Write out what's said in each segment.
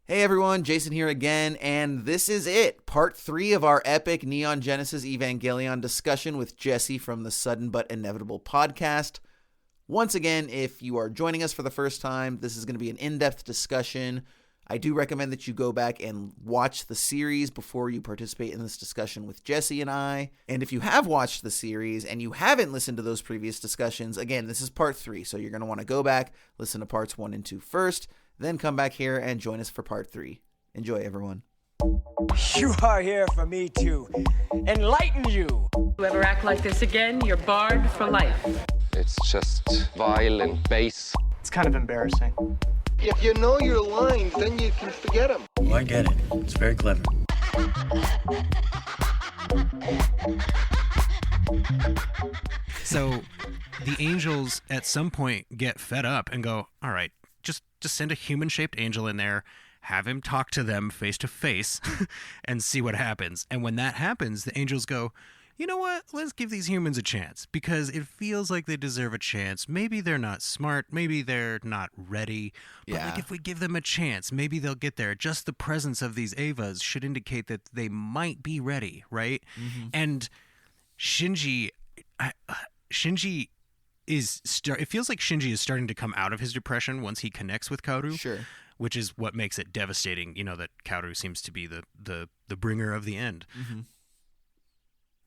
Hey everyone, Jason here again, and this is it, part 3 of our epic Neon Genesis Evangelion discussion with Jesse from the Sudden But Inevitable podcast. Once again, if you are joining us for the first time, this is going to be an in-depth discussion. I do recommend that you go back and watch the series before you participate in this discussion with Jesse and I. And if you have watched the series and you haven't listened to those previous discussions, again, this is part 3, so you're going to want to go back, listen to parts 1 and 2 first, then come back here and join us for part 3. Enjoy, everyone. You are here for me to enlighten you. You ever act like this again, you're barred for life. It's just violent bass. It's kind of embarrassing. If you know your lines, then you can forget them. Oh, I get it. It's very clever. So the angels at some point get fed up and go, all right, just send a human-shaped angel in there, have him talk to them face to face, and see what happens. And when that happens, the angels go, you know what? Let's give these humans a chance, because it feels like they deserve a chance. Maybe they're not smart. Maybe they're not ready. But like if we give them a chance, maybe they'll get there. Just the presence of these Evas should indicate that they might be ready, right? Mm-hmm. And Shinji it feels like Shinji is starting to come out of his depression once he connects with Kaoru. Sure. Which is what makes it devastating, you know, that Kaoru seems to be the bringer of the end. Mm-hmm.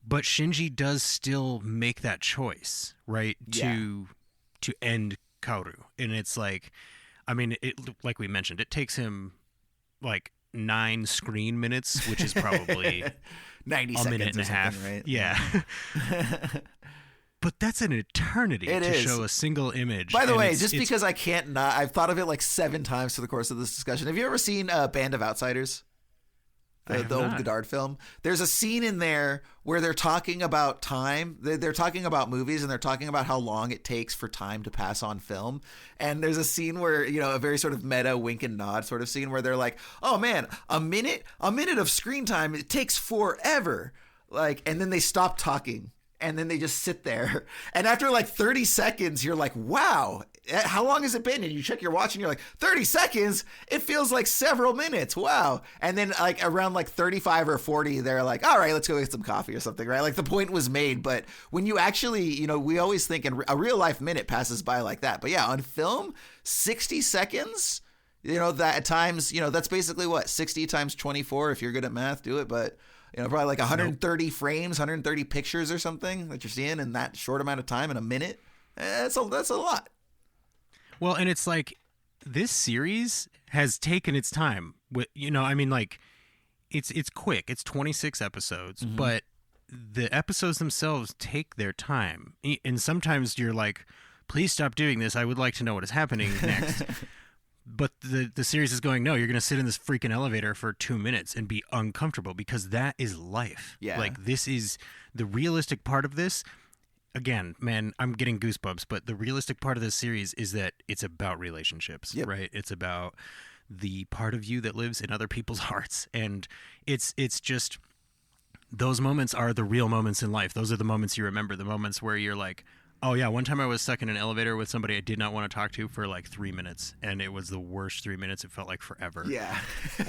But Shinji does still make that choice, right? Yeah. To end Kaoru. And it's like, I mean, like we mentioned, it takes him like 9 screen minutes, which is probably 90 a seconds minute and a half. Right? Yeah. But that's an eternity show a single image. By the way, just because I can't not, I've thought of it like 7 times through the course of this discussion. Have you ever seen Band of Outsiders? The old Godard film. There's a scene in there where they're talking about time. They're talking about movies, and they're talking about how long it takes for time to pass on film. And there's a scene where, you know, a very sort of meta wink and nod sort of scene where they're like, oh man, a minute of screen time, it takes forever. Like, and then they stop talking. And then they just sit there. And after like 30 seconds, you're like, wow, how long has it been? And you check your watch and you're like, 30 seconds? It feels like several minutes. Wow. And then like around like 35 or 40, they're like, all right, let's go get some coffee or something, right? Like the point was made. But when you actually, you know, we always think a real life minute passes by like that. But yeah, on film, 60 seconds, you know, that at times, you know, that's basically what, 60 times 24, if you're good at math, do it. But you know, probably like 130 frames, 130 pictures or something that you're seeing in that short amount of time in a minute. That's a lot. Well, and it's like this series has taken its time. You know, I mean, like it's quick. It's 26 episodes, mm-hmm. but the episodes themselves take their time. And sometimes you're like, please stop doing this. I would like to know what is happening next. But the series is going, no, you're going to sit in this freaking elevator for 2 minutes and be uncomfortable, because that is life. Yeah. Like, this is the realistic part of this. Again, man, I'm getting goosebumps, but the realistic part of this series is that it's about relationships, yep. Right? It's about the part of you that lives in other people's hearts. And it's just, those moments are the real moments in life. Those are the moments you remember, the moments where you're like, oh, yeah, one time I was stuck in an elevator with somebody I did not want to talk to for like 3 minutes, and it was the worst 3 minutes. It felt like forever. Yeah.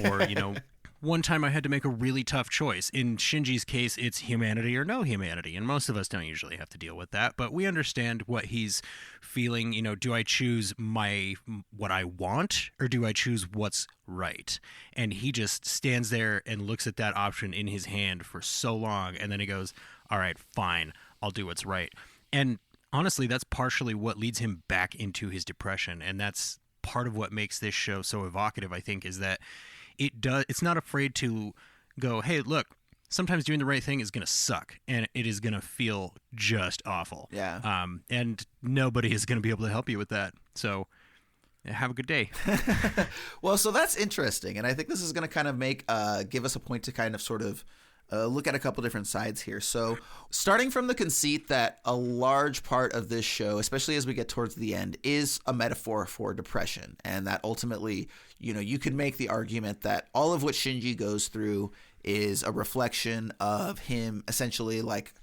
Or, you know, one time I had to make a really tough choice. In Shinji's case, it's humanity or no humanity, and most of us don't usually have to deal with that, but we understand what he's feeling. You know, do I choose what I want, or do I choose what's right? And he just stands there and looks at that option in his hand for so long, and then he goes, all right, fine, I'll do what's right. And honestly, that's partially what leads him back into his depression, and that's part of what makes this show so evocative, I think, is that it's not afraid to go, hey, look, sometimes doing the right thing is going to suck, and it is going to feel just awful. Yeah. And nobody is going to be able to help you with that. So have a good day. Well, so that's interesting, and I think this is going to kind of give us a point to kind of sort of look at a couple different sides here. So starting from the conceit that a large part of this show, especially as we get towards the end, is a metaphor for depression. And that ultimately, you know, you could make the argument that all of what Shinji goes through is a reflection of him essentially like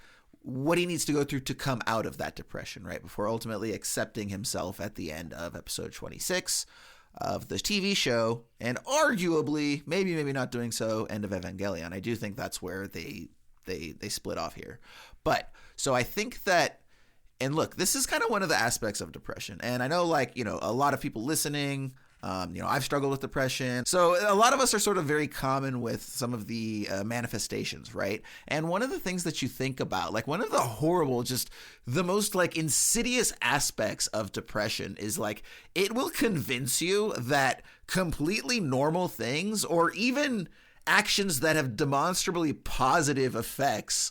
what he needs to go through to come out of that depression, right? Before ultimately accepting himself at the end of episode 26. of the TV show, and arguably, maybe not doing so, end of Evangelion. I do think that's where they split off here. But so I think that, and look, this is kind of one of the aspects of depression. And I know, like, you know, a lot of people listening, you know, I've struggled with depression. So a lot of us are sort of very common with some of the manifestations, right? And one of the things that you think about, like one of the horrible, just the most like insidious aspects of depression is like, it will convince you that completely normal things or even actions that have demonstrably positive effects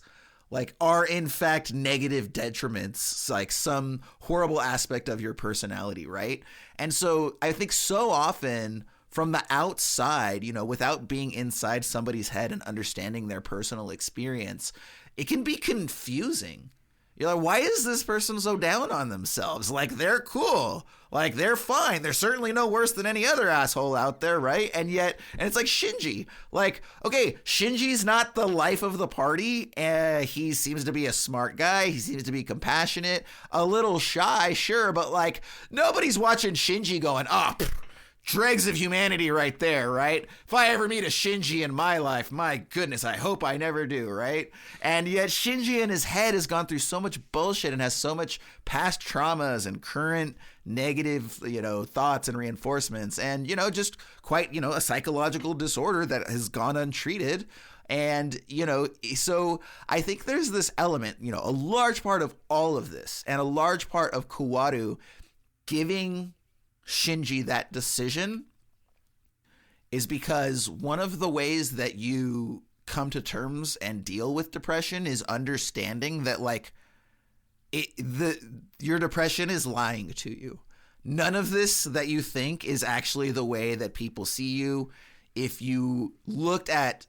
like are in fact negative detriments, like some horrible aspect of your personality, right? And so I think so often from the outside, you know, without being inside somebody's head and understanding their personal experience, it can be confusing. You're like, why is this person so down on themselves? Like, they're cool. Like, they're fine. They're certainly no worse than any other asshole out there, right? And it's like Shinji. Like, okay, Shinji's not the life of the party. He seems to be a smart guy. He seems to be compassionate, a little shy, sure. But, like, nobody's watching Shinji going, dregs of humanity right there, right? If I ever meet a Shinji in my life, my goodness, I hope I never do, right? And yet Shinji in his head has gone through so much bullshit and has so much past traumas and current negative, you know, thoughts and reinforcements and, you know, just quite, you know, a psychological disorder that has gone untreated. And, you know, so I think there's this element, you know, a large part of all of this and a large part of Kaworu giving Shinji that decision is because one of the ways that you come to terms and deal with depression is understanding that like your depression is lying to you. None of this that you think is actually the way that people see you. If you looked at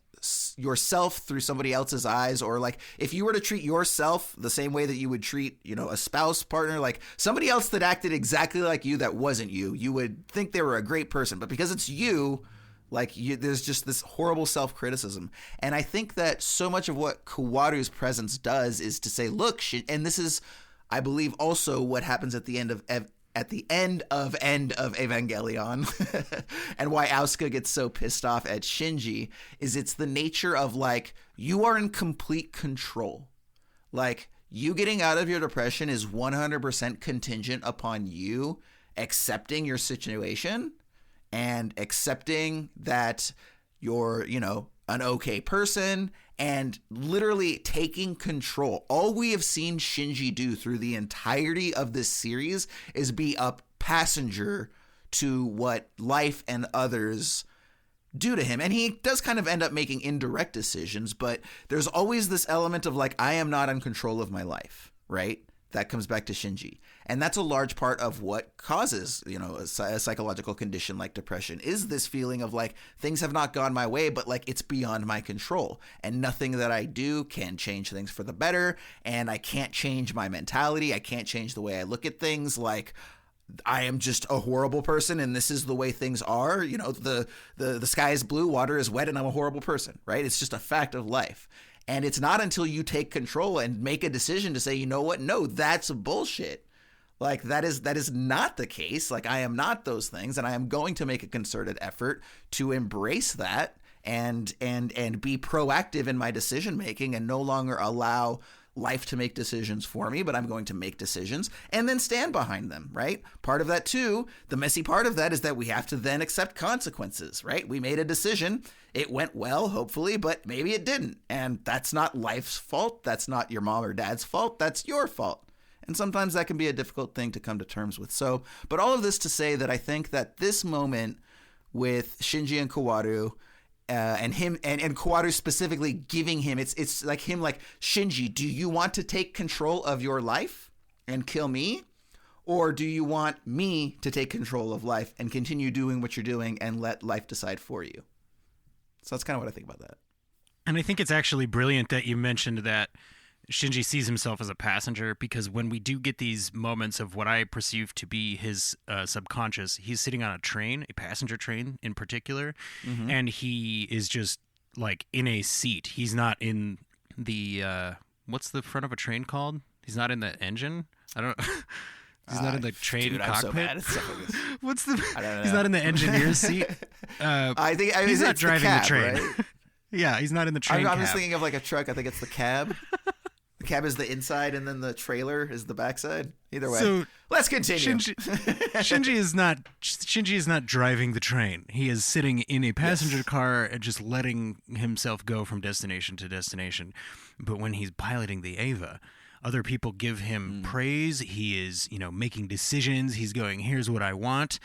yourself through somebody else's eyes, or like if you were to treat yourself the same way that you would treat, you know, a spouse, partner, like somebody else that acted exactly like you that wasn't you, you would think they were a great person. But because it's you, like there's just this horrible self-criticism. And I think that so much of what Kaworu's presence does is to say, look, and this is, I believe, also what happens at the end of Evangelion and why Asuka gets so pissed off at Shinji is it's the nature of like, you are in complete control. Like, you getting out of your depression is 100% contingent upon you accepting your situation and accepting that you're, you know, an okay person and literally taking control. All we have seen Shinji do through the entirety of this series is be a passenger to what life and others do to him. And he does kind of end up making indirect decisions, but there's always this element of like, I am not in control of my life, right? That comes back to Shinji. And that's a large part of what causes, you know, a psychological condition like depression is this feeling of like, things have not gone my way, but like it's beyond my control and nothing that I do can change things for the better. And I can't change my mentality. I can't change the way I look at things. Like, I am just a horrible person and this is the way things are. You know, the sky is blue, water is wet, and I'm a horrible person, right? It's just a fact of life. And it's not until you take control and make a decision to say, you know what? No, that's bullshit. Like, that is not the case. Like, I am not those things, and I am going to make a concerted effort to embrace that and be proactive in my decision making and no longer allow life to make decisions for me, but I'm going to make decisions and then stand behind them, right? Part of that too, the messy part of that is that we have to then accept consequences, right? We made a decision. It went well, hopefully, but maybe it didn't. And that's not life's fault. That's not your mom or dad's fault. That's your fault. And sometimes that can be a difficult thing to come to terms with. So, but all of this to say that I think that this moment with Shinji and Kaworu, and him and Kaworu specifically giving him, it's like him like, Shinji, do you want to take control of your life and kill me? Or do you want me to take control of life and continue doing what you're doing and let life decide for you? So that's kind of what I think about that. And I think it's actually brilliant that you mentioned that Shinji sees himself as a passenger, because when we do get these moments of what I perceive to be his subconscious, he's sitting on a train, a passenger train in particular, and he is just like in a seat. He's not in the what's the front of a train called? He's not in the engine. I don't know. He's not in the train Dude, I'm cockpit. so bad at stuff like this. What's the? I don't know. He's not in the engineer's seat. I think he's not it's driving the, cab, the train. Right? Yeah, he's not in the train. I'm cab. just thinking of like a truck. I think it's the cab. The cab is the inside, and then the trailer is the backside. Either way, So, let's continue. Shinji is not driving the train. He is sitting in a passenger car and just letting himself go from destination to destination. But when he's piloting the Eva, other people give him praise. He is, making decisions. He's going, here's what I want.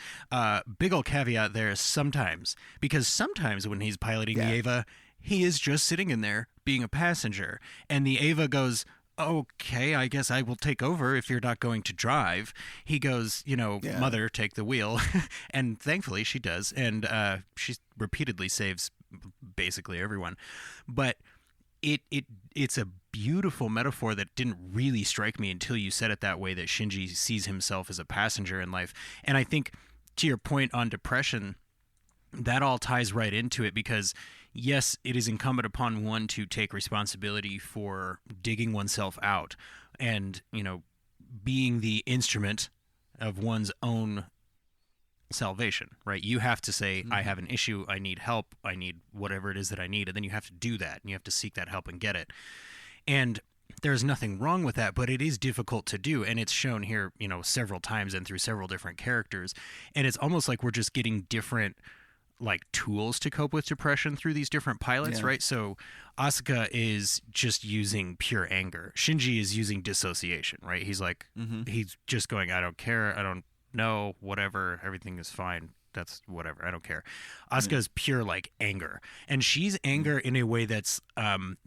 Big ol' caveat there, sometimes. Because sometimes when he's piloting the Eva, he is just sitting in there being a passenger. And the Eva goes, okay, I guess I will take over if you're not going to drive. He goes, mother, take the wheel. And thankfully she does. And she repeatedly saves basically everyone. But it's a beautiful metaphor that didn't really strike me until you said it that way, that Shinji sees himself as a passenger in life. And I think to your point on depression, that all ties right into it, because yes, it is incumbent upon one to take responsibility for digging oneself out and, being the instrument of one's own salvation, right? You have to say, I have an issue, I need help, I need whatever it is that I need, and then you have to do that, and you have to seek that help and get it. And there's nothing wrong with that, but it is difficult to do, and it's shown here, several times and through several different characters, and it's almost like we're just getting different tools to cope with depression through these different pilots, right? So Asuka is just using pure anger. Shinji is using dissociation, right? He's like, he's just going, I don't care, I don't know, whatever, everything is fine, that's whatever, I don't care. Asuka is pure anger, and she's anger in a way that's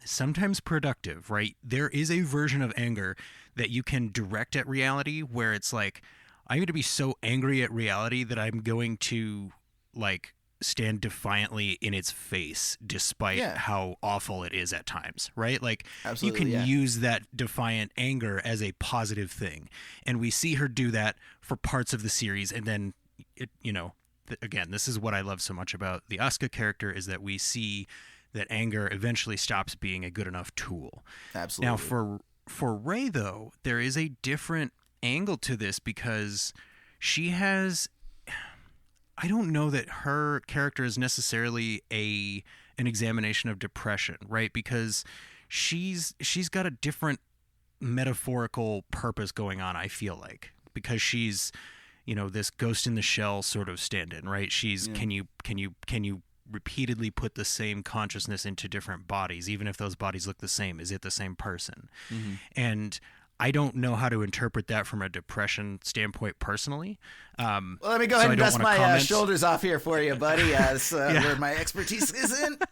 sometimes productive, right? There is a version of anger that you can direct at reality where it's like, I'm going to be so angry at reality that I'm going to stand defiantly in its face despite how awful it is at times, right? You can use that defiant anger as a positive thing, and we see her do that for parts of the series. And then again, this is what I love so much about the Asuka character, is that we see that anger eventually stops being a good enough tool. Absolutely. Now for Rey, though, there is a different angle to this, because she has, I don't know that her character is necessarily an examination of depression, right? Because she's got a different metaphorical purpose going on, I feel like, because she's, this ghost in the shell sort of stand-in, right? She's can you repeatedly put the same consciousness into different bodies, even if those bodies look the same? Is it the same person? And I don't know how to interpret that from a depression standpoint personally. Well, let me go ahead and dust my shoulders off here for you, buddy. Where my expertise isn't.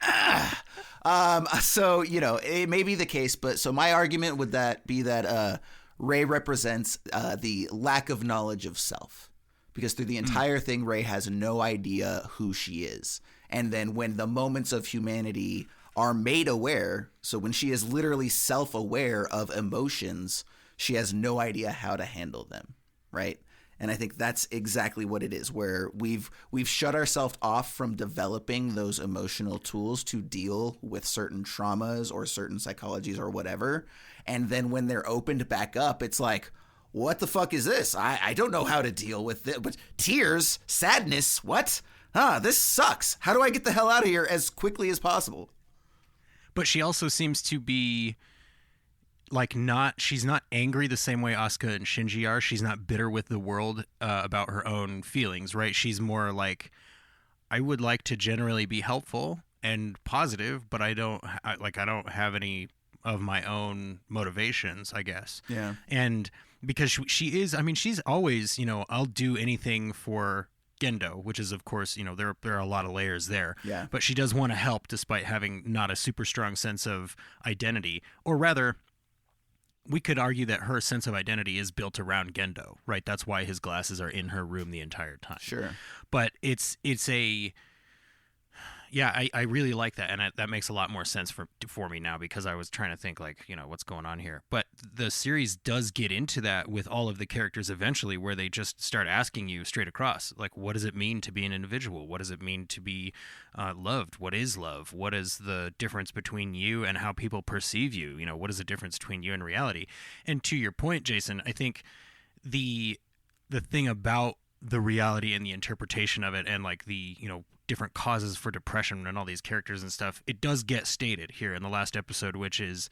So, it may be the case, but so my argument would be that Rey represents the lack of knowledge of self. Because through the entire thing, Rey has no idea who she is. And then when the moments of humanity are made aware, so when she is literally self-aware of emotions, she has no idea how to handle them, right? And I think that's exactly what it is, where we've shut ourselves off from developing those emotional tools to deal with certain traumas or certain psychologies or whatever. And then when they're opened back up, it's like, what the fuck is this? I don't know how to deal with it. But tears, sadness, what? This sucks. How do I get the hell out of here as quickly as possible? But she also seems to be she's not angry the same way Asuka and Shinji are. She's not bitter with the world about her own feelings, right? She's more like, I would like to generally be helpful and positive, but I don't have any of my own motivations, I guess. Yeah. And because she is, she's always, I'll do anything for Gendo, which is, of course, there are a lot of layers there. Yeah. But she does want to help despite having not a super strong sense of identity. Or rather, we could argue that her sense of identity is built around Gendo, right? That's why his glasses are in her room the entire time. Sure. But it's a... Yeah, I really like that, and that makes a lot more sense for me now, because I was trying to think what's going on here. But the series does get into that with all of the characters eventually, where they just start asking you straight across, what does it mean to be an individual? What does it mean to be loved? What is love? What is the difference between you and how people perceive you? What is the difference between you and reality? And to your point, Jason, I think the the thing about the reality and the interpretation of it, and like the, you know, different causes for depression and all these characters and stuff, it does get stated here in the last episode, which is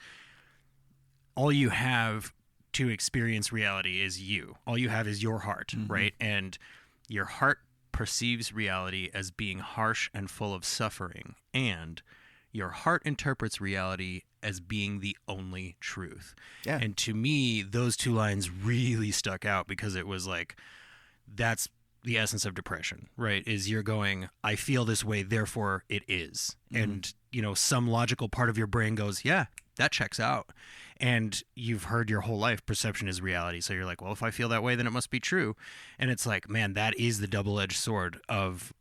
all you have to experience reality is you. All you have is your heart, right? And your heart perceives reality as being harsh and full of suffering, and your heart interprets reality as being the only truth. Yeah. And to me, those two lines really stuck out, because it was like, that's the essence of depression, right? Is you're going, I feel this way, therefore it is. And, you know, some logical part of your brain goes, yeah, that checks out. And you've heard your whole life, perception is reality. So you're like, well, if I feel that way, then it must be true. And it's like, man, that is the double-edged sword of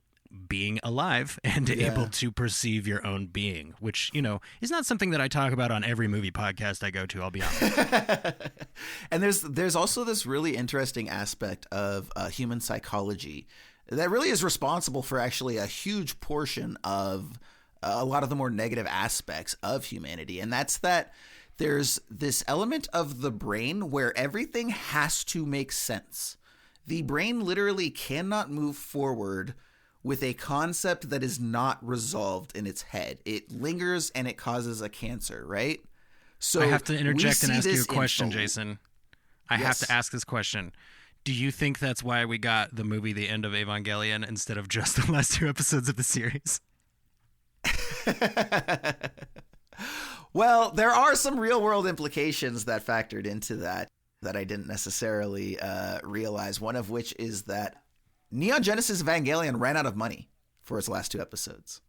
being alive and able to perceive your own being, which, you know, is not something that I talk about on every movie podcast I go to, I'll be honest. And there's also this really interesting aspect of human psychology that really is responsible for actually a huge portion of a lot of the more negative aspects of humanity. And that's that there's this element of the brain where everything has to make sense. The brain literally cannot move forward with a concept that is not resolved in its head. It lingers and it causes a cancer, right? So I have to interject and ask you a question, Jason. I have to ask this question. Do you think that's why we got the movie The End of Evangelion instead of just the last 2 episodes of the series? Well, there are some real-world implications that factored into that I didn't necessarily realize, one of which is that Neon Genesis Evangelion ran out of money for its last 2 episodes.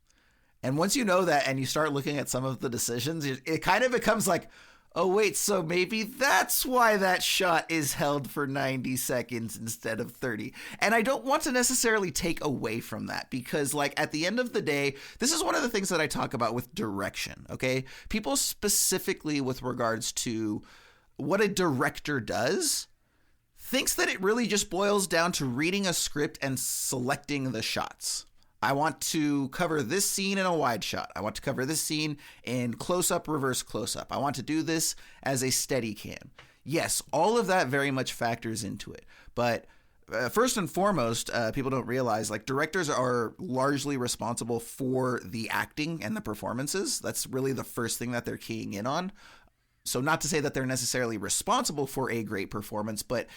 And once you know that and you start looking at some of the decisions, it kind of becomes like, oh, wait, so maybe that's why that shot is held for 90 seconds instead of 30. And I don't want to necessarily take away from that because, like, at the end of the day, this is one of the things that I talk about with direction, okay? People specifically with regards to what a director does thinks that it really just boils down to reading a script and selecting the shots. I want to cover this scene in a wide shot. I want to cover this scene in close-up, reverse close-up. I want to do this as a steady cam. Yes, all of that very much factors into it. But first and foremost, people don't realize, like, directors are largely responsible for the acting and the performances. That's really the first thing that they're keying in on. So not to say that they're necessarily responsible for a great performance, but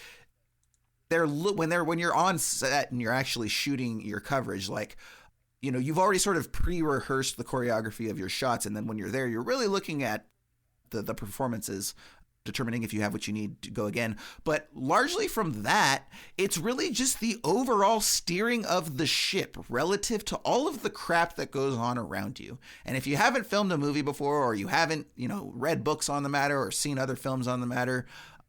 when you're on set and you're actually shooting your coverage, like, you know, you've already sort of pre-rehearsed the choreography of your shots, and then when you're there, you're really looking at the performances, determining if you have what you need to go again. But largely from that, it's really just the overall steering of the ship relative to all of the crap that goes on around you. And if you haven't filmed a movie before, or you haven't, you know, read books on the matter or seen other films on the matter,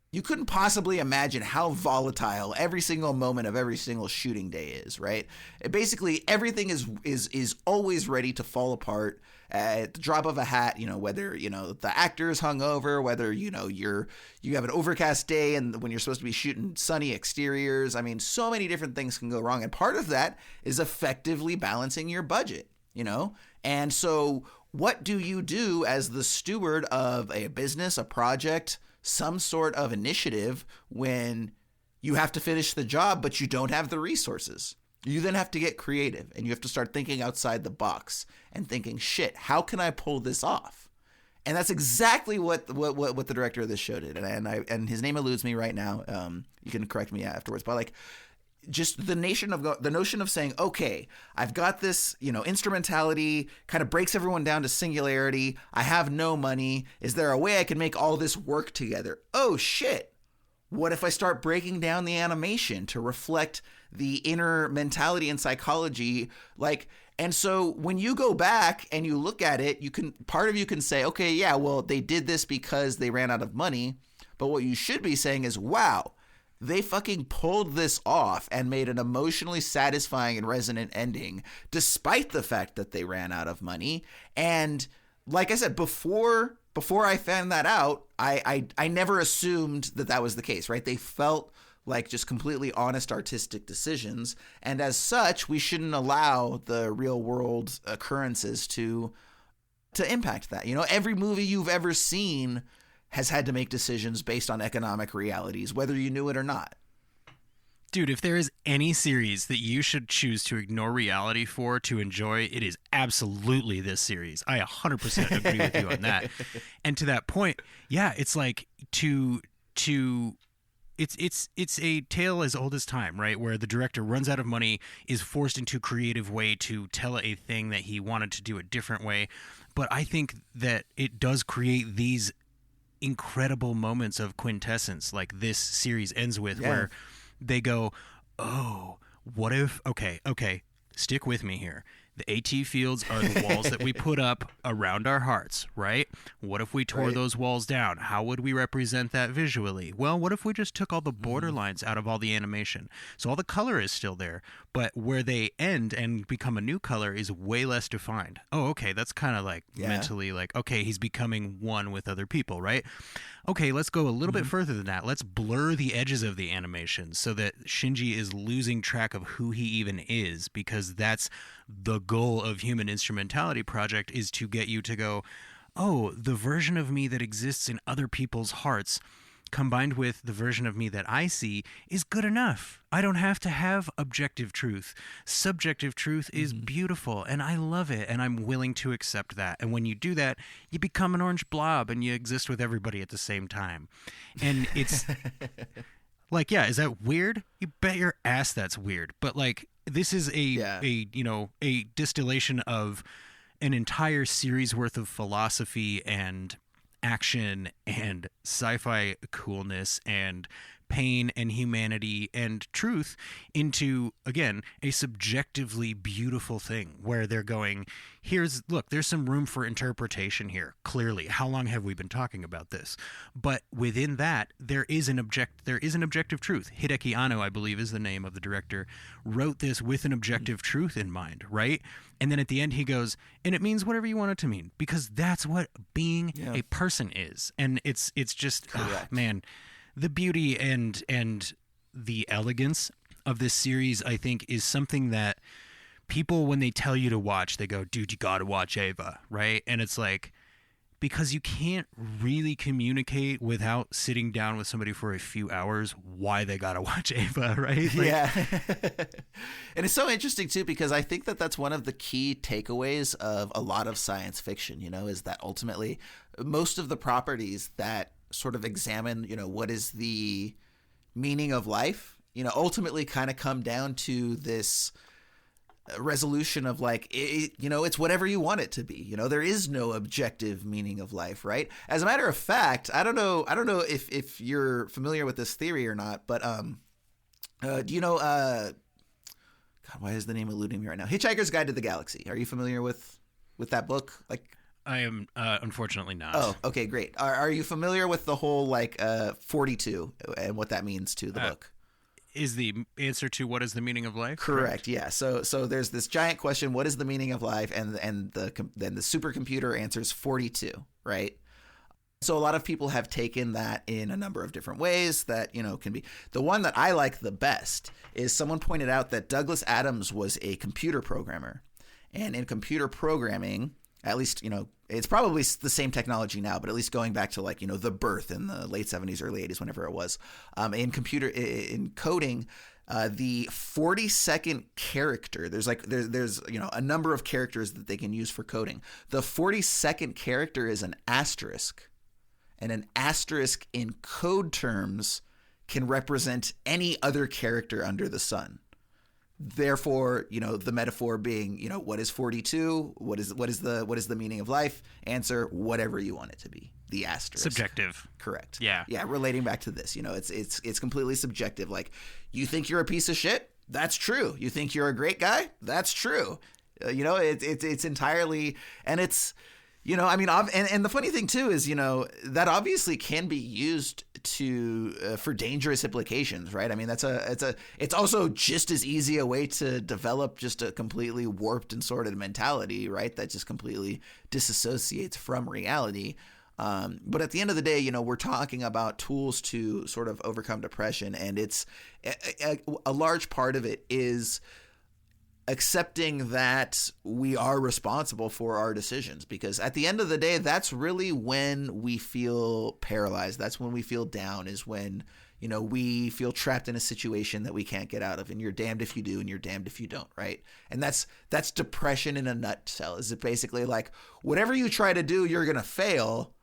you couldn't possibly imagine how volatile every single moment of every single shooting day is, right? Basically, everything is always ready to fall apart at the drop of a hat, you know, whether, you know, the actor is hungover, whether, you know, you have an overcast day and when you're supposed to be shooting sunny exteriors. I mean, so many different things can go wrong. And part of that is effectively balancing your budget, you know? And so what do you do as the steward of a business, a project, some sort of initiative when you have to finish the job, but you don't have the resources? You then have to get creative and you have to start thinking outside the box and thinking, shit, how can I pull this off? And that's exactly what the director of this show did. And his name eludes me right now. You can correct me afterwards, but like, just the notion of saying, okay, I've got this, you know, instrumentality, kind of breaks everyone down to singularity. I have no money. Is there a way I can make all this work together? Oh shit. What if I start breaking down the animation to reflect the inner mentality and psychology? Like, and so when you go back and you look at it, part of you can say, okay, yeah, well, they did this because they ran out of money. But what you should be saying is, wow, they fucking pulled this off and made an emotionally satisfying and resonant ending, despite the fact that they ran out of money. And like I said, before I found that out, I never assumed that was the case, right? They felt like just completely honest artistic decisions. And as such, we shouldn't allow the real world occurrences to impact that. You know, every movie you've ever seen has had to make decisions based on economic realities, whether you knew it or not. Dude, if there is any series that you should choose to ignore reality for to enjoy, it is absolutely this series. I 100% agree with you on that. And to that point, yeah, it's like it's a tale as old as time, right? Where the director runs out of money, is forced into a creative way to tell a thing that he wanted to do a different way. But I think that it does create these incredible moments of quintessence, like this series ends with, where they go, oh, what if, okay, stick with me here. The AT fields are the walls that we put up around our hearts, right? What if we tore those walls down? How would we represent that visually? Well, what if we just took all the border lines out of all the animation? So all the color is still there, but where they end and become a new color is way less defined. Oh, okay, that's kind of like mentally like, okay, he's becoming one with other people, right? Okay, let's go a little bit further than that. Let's blur the edges of the animation so that Shinji is losing track of who he even is, because that's the goal of Human Instrumentality Project, is to get you to go, oh, the version of me that exists in other people's hearts combined with the version of me that I see is good enough. I don't have to have objective truth. Subjective truth is beautiful, and I love it, and I'm willing to accept that. And when you do that, you become an orange blob, and you exist with everybody at the same time. And it's like, yeah, is that weird? You bet your ass that's weird. But like, this is a distillation of an entire series worth of philosophy and action and sci-fi coolness and pain and humanity and truth into, again, a subjectively beautiful thing where they're going, look, there's some room for interpretation here. Clearly, how long have we been talking about this? But within that, there is an objective truth. Hideki Anno, I believe is the name of the director, wrote this with an objective truth in mind, right? And then at the end he goes, and it means whatever you want it to mean, because that's what being a person is. And it's just, man, the beauty and the elegance of this series, I think, is something that people, when they tell you to watch, they go, dude, you got to watch Eva, right? And it's like, because you can't really communicate without sitting down with somebody for a few hours why they got to watch Eva, right? Like, yeah. And it's so interesting, too, because I think that that's one of the key takeaways of a lot of science fiction, is that ultimately most of the properties that sort of examine, what is the meaning of life, ultimately kind of come down to this resolution of like, it's whatever you want it to be. There is no objective meaning of life, right? As a matter of fact, I don't know if you're familiar with this theory or not, but do you know, God, why is the name eluding me right now? Hitchhiker's Guide to the Galaxy. Are you familiar with that book? Like, I am unfortunately not. Oh, okay, great. Are you familiar with the whole 42 and what that means to the book? Is the answer to what is the meaning of life? Correct. Yeah. So there's this giant question: what is the meaning of life? And then the supercomputer answers 42. Right. So a lot of people have taken that in a number of different ways. That can be the one that I like the best is someone pointed out that Douglas Adams was a computer programmer, and in computer programming, at least, it's probably the same technology now, but at least going back to the birth in the late 70s, early 80s, whenever it was, in coding, the 42nd character, there's a number of characters that they can use for coding. The 42nd character is an asterisk, and an asterisk in code terms can represent any other character under the sun. Therefore, the metaphor being, what is 42? What is the meaning of life? Answer, whatever you want it to be. The asterisk. Subjective. Correct. Yeah. Yeah. Relating back to this, it's completely subjective. Like, you think you're a piece of shit? That's true. You think you're a great guy? That's true. It's entirely, and it's, and the funny thing too is, that obviously can be used for dangerous implications, right? I mean, it's also just as easy a way to develop just a completely warped and sordid mentality, right? That just completely disassociates from reality. But at the end of the day, we're talking about tools to sort of overcome depression, and it's a large part of it is accepting that we are responsible for our decisions, because at the end of the day, that's really when we feel paralyzed. That's when we feel down, is when, we feel trapped in a situation that we can't get out of, and you're damned if you do and you're damned if you don't, right? And that's depression in a nutshell. Is it basically like whatever you try to do, you're going to fail,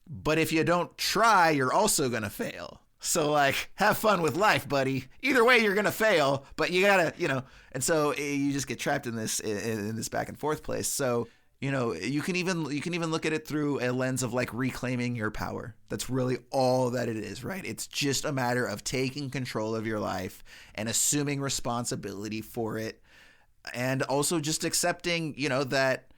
but if you don't try, you're also going to fail. So like, have fun with life, buddy. Either way, you're going to fail, but you got to, and so you just get trapped in this back and forth place. So, you can even look at it through a lens of like reclaiming your power. That's really all that it is, right? It's just a matter of taking control of your life and assuming responsibility for it. And also just accepting, that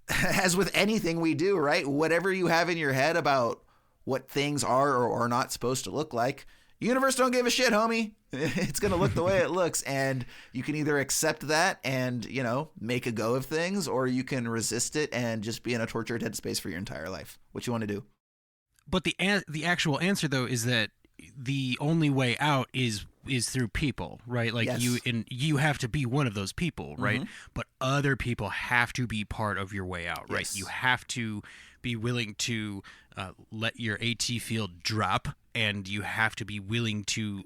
as with anything we do, right? Whatever you have in your head about what things are or are not supposed to look like, universe don't give a shit, homie. It's going to look the way it looks. And you can either accept that and, make a go of things, or you can resist it and just be in a tortured headspace for your entire life. What you want to do? But the actual answer, though, is that the only way out is through people, right? Like yes. you have to be one of those people, right? Mm-hmm. But other people have to be part of your way out, right? Yes. You have to be willing to let your AT field drop, and you have to be willing to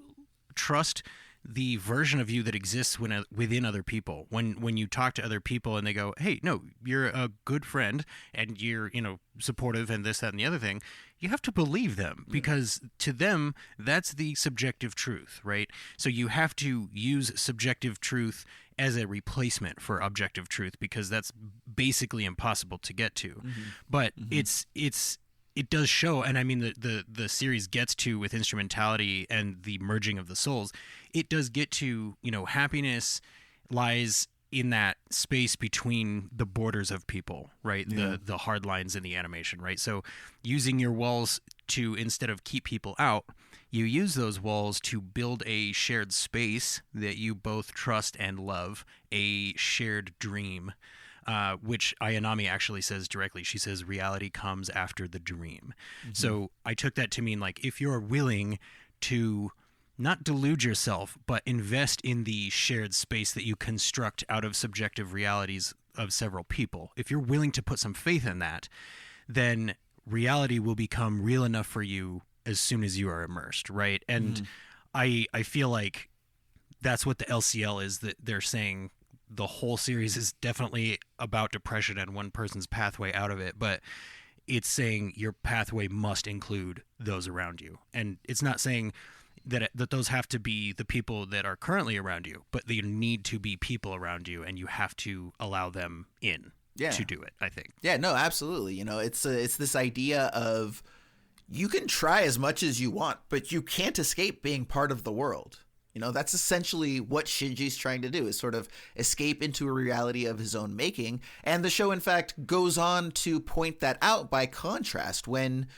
trust the version of you that exists within other people. When you talk to other people and they go, hey, no, you're a good friend and you're, supportive and this, that, and the other thing, you have to believe them, because to them, that's the subjective truth, right? So you have to use subjective truth as a replacement for objective truth, because that's basically impossible to get to. Mm-hmm. But it does show, and I mean the series gets to, with instrumentality and the merging of the souls, it does get to, happiness lies in that space between the borders of people, right? Yeah. The hard lines in the animation, right? So using your walls to, instead of keep people out, you use those walls to build a shared space that you both trust and love, a shared dream. Which Ayanami actually says directly. She says reality comes after the dream. Mm-hmm. So I took that to mean, like, if you're willing to not delude yourself, but invest in the shared space that you construct out of subjective realities of several people, if you're willing to put some faith in that, then reality will become real enough for you as soon as you are immersed, right? And I feel like that's what the LCL is, that they're saying. The whole series is definitely about depression and one person's pathway out of it, but it's saying your pathway must include those around you. And it's not saying that those have to be the people that are currently around you, but they need to be people around you, and you have to allow them in to do it, I think. Yeah, no, absolutely. It's this idea of you can try as much as you want, but you can't escape being part of the world. That's essentially what Shinji's trying to do, is sort of escape into a reality of his own making. And the show, in fact, goes on to point that out by contrast when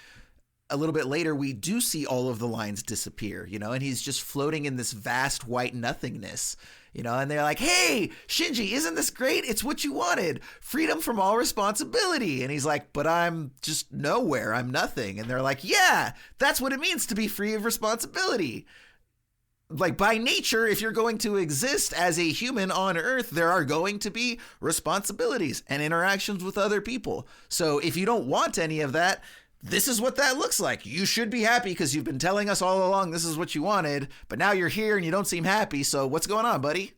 a little bit later we do see all of the lines disappear, and he's just floating in this vast white nothingness, and they're like, hey, Shinji, isn't this great? It's what you wanted. Freedom from all responsibility. And he's like, but I'm just nowhere. I'm nothing. And they're like, yeah, that's what it means to be free of responsibility. Like, by nature, if you're going to exist as a human on Earth, there are going to be responsibilities and interactions with other people. So if you don't want any of that, this is what that looks like. You should be happy because you've been telling us all along this is what you wanted, but now you're here and you don't seem happy. So what's going on, buddy?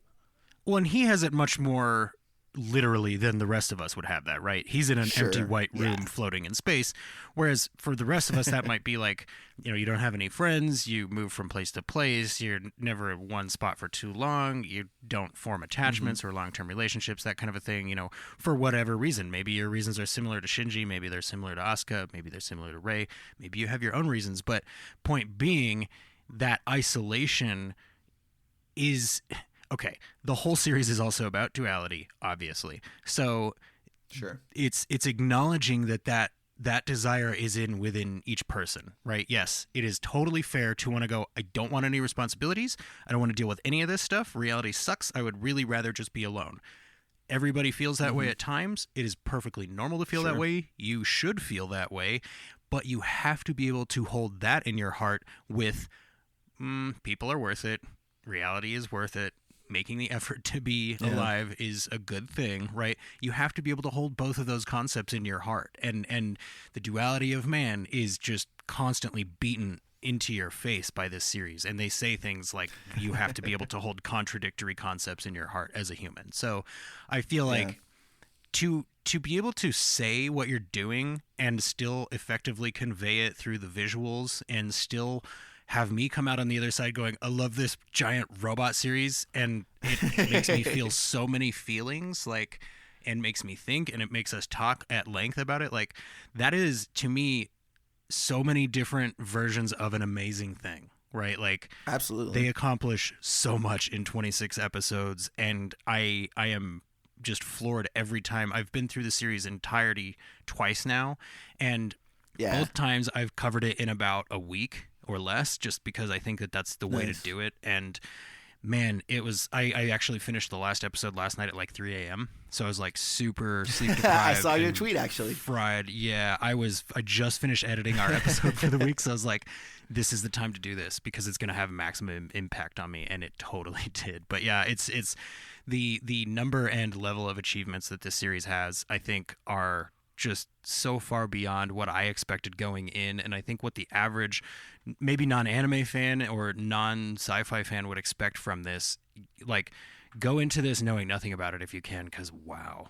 Well, and he has it much more literally than the rest of us would have that, right? He's in an empty white room floating in space, whereas for the rest of us that might be like, you don't have any friends, you move from place to place, you're never in one spot for too long, you don't form attachments or long-term relationships, that kind of a thing, for whatever reason. Maybe your reasons are similar to Shinji, maybe they're similar to Asuka, maybe they're similar to Rei, maybe you have your own reasons, but point being that isolation is... Okay, the whole series is also about duality, obviously. So sure, it's acknowledging that desire is within each person, right? Yes, it is totally fair to want to go, I don't want any responsibilities. I don't want to deal with any of this stuff. Reality sucks. I would really rather just be alone. Everybody feels that way at times. It is perfectly normal to feel that way. You should feel that way. But you have to be able to hold that in your heart with, people are worth it. Reality is worth it. Making the effort to be alive is a good thing, right? You have to be able to hold both of those concepts in your heart. And the duality of man is just constantly beaten into your face by this series, and they say things like you have to be able to hold contradictory concepts in your heart as a human. So I feel like to be able to say what you're doing and still effectively convey it through the visuals and still have me come out on the other side going, I love this giant robot series, and it makes me feel so many feelings, like, and makes me think, and it makes us talk at length about it. Like, that is, to me, so many different versions of an amazing thing, right? Like, absolutely, they accomplish so much in 26 episodes, and I am just floored every time. I've been through the series entirety twice now, and both times I've covered it in about a week or less, just because I think that that's the way to do it. And man, it was, I actually finished the last episode last night at like 3 a.m. So I was like super sleep deprived. I saw your tweet actually. Fried. Yeah, I just finished editing our episode for the week. So I was like, this is the time to do this because it's going to have maximum impact on me. And it totally did. But yeah, it's the number and level of achievements that this series has, I think, are just so far beyond what I expected going in, and I think what the average, maybe non-anime fan or non-sci-fi fan would expect from this. Like, go into this knowing nothing about it if you can, because wow.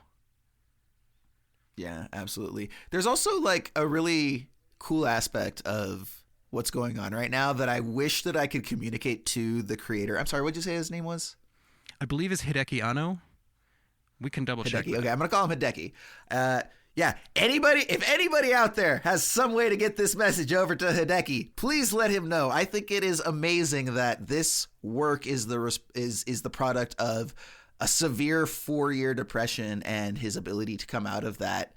Yeah, absolutely. There's also like a really cool aspect of what's going on right now that I wish that I could communicate to the creator. I'm sorry, what'd you say his name was? I believe it's Hideki Anno. We can double check. Okay, I'm gonna call him Hideki. Yeah, if anybody out there has some way to get this message over to Hideki, please let him know. I think it is amazing that this work is the product of a severe 4-year depression and his ability to come out of that.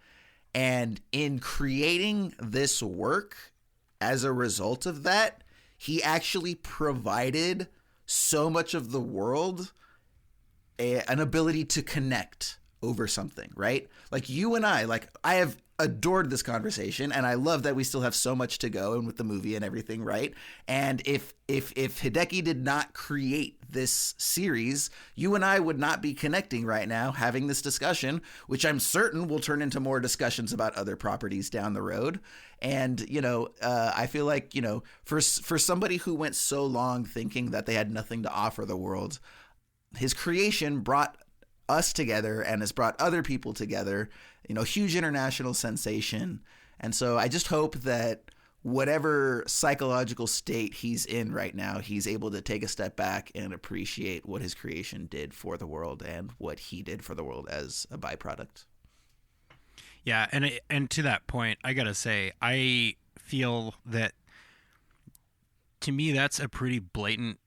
And in creating this work, as a result of that, he actually provided so much of the world an ability to connect over something, right? Like you and I have adored this conversation, and I love that we still have so much to go and with the movie and everything, right? And if Hideki did not create this series, you and I would not be connecting right now, having this discussion, which I'm certain will turn into more discussions about other properties down the road. And, I feel like, for somebody who went so long thinking that they had nothing to offer the world, his creation brought us together and has brought other people together, huge international sensation. And so I just hope that whatever psychological state he's in right now, he's able to take a step back and appreciate what his creation did for the world and what he did for the world as a byproduct. Yeah. And to that point, I got to say, I feel that to me, that's a pretty blatant,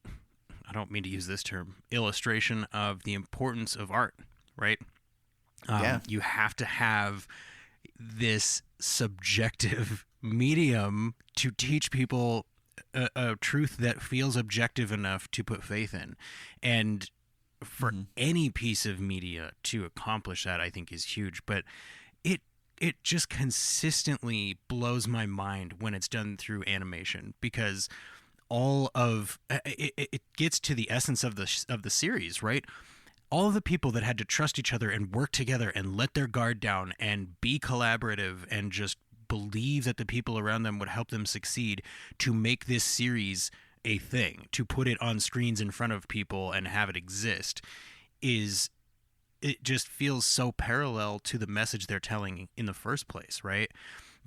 I don't mean to use this term, illustration of the importance of art, right? You have to have this subjective medium to teach people a truth that feels objective enough to put faith in. And for any piece of media to accomplish that, I think is huge. But it just consistently blows my mind when it's done through animation, because all of it gets to the essence of the series, right? All of the people that had to trust each other and work together and let their guard down and be collaborative and just believe that the people around them would help them succeed to make this series a thing, to put it on screens in front of people and have it exist, it just feels so parallel to the message they're telling in the first place, right?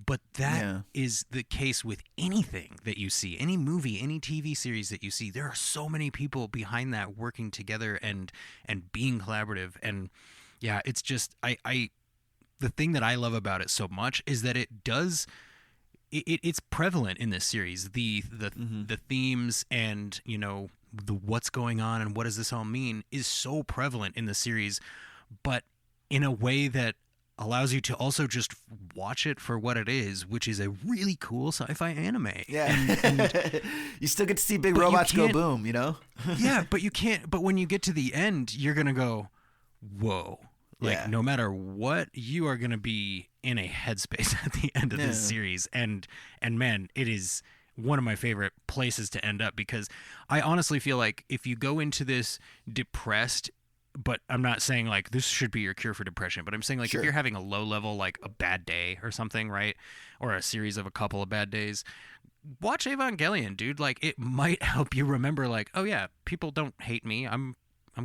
But that is the case with anything that you see, any movie, any TV series that you see. There are so many people behind that working together and being collaborative. And yeah, it's just the thing that I love about it so much is that it's prevalent in this series. The themes and the what's going on and what does this all mean is so prevalent in the series, but in a way that allows you to also just watch it for what it is, which is a really cool sci-fi anime. Yeah. And you still get to see big robots go boom, Yeah, but you can't. But when you get to the end, you're going to go, whoa. Like, no matter what, you are going to be in a headspace at the end of this series. And man, it is one of my favorite places to end up, because I honestly feel like if you go into this depressed but I'm not saying like this should be your cure for depression, but I'm saying like Sure. if you're having a low level, like a bad day or something, right? Or a series of a couple of bad days, watch Evangelion, dude. Like it might help you remember like, oh yeah, people don't hate me. I'm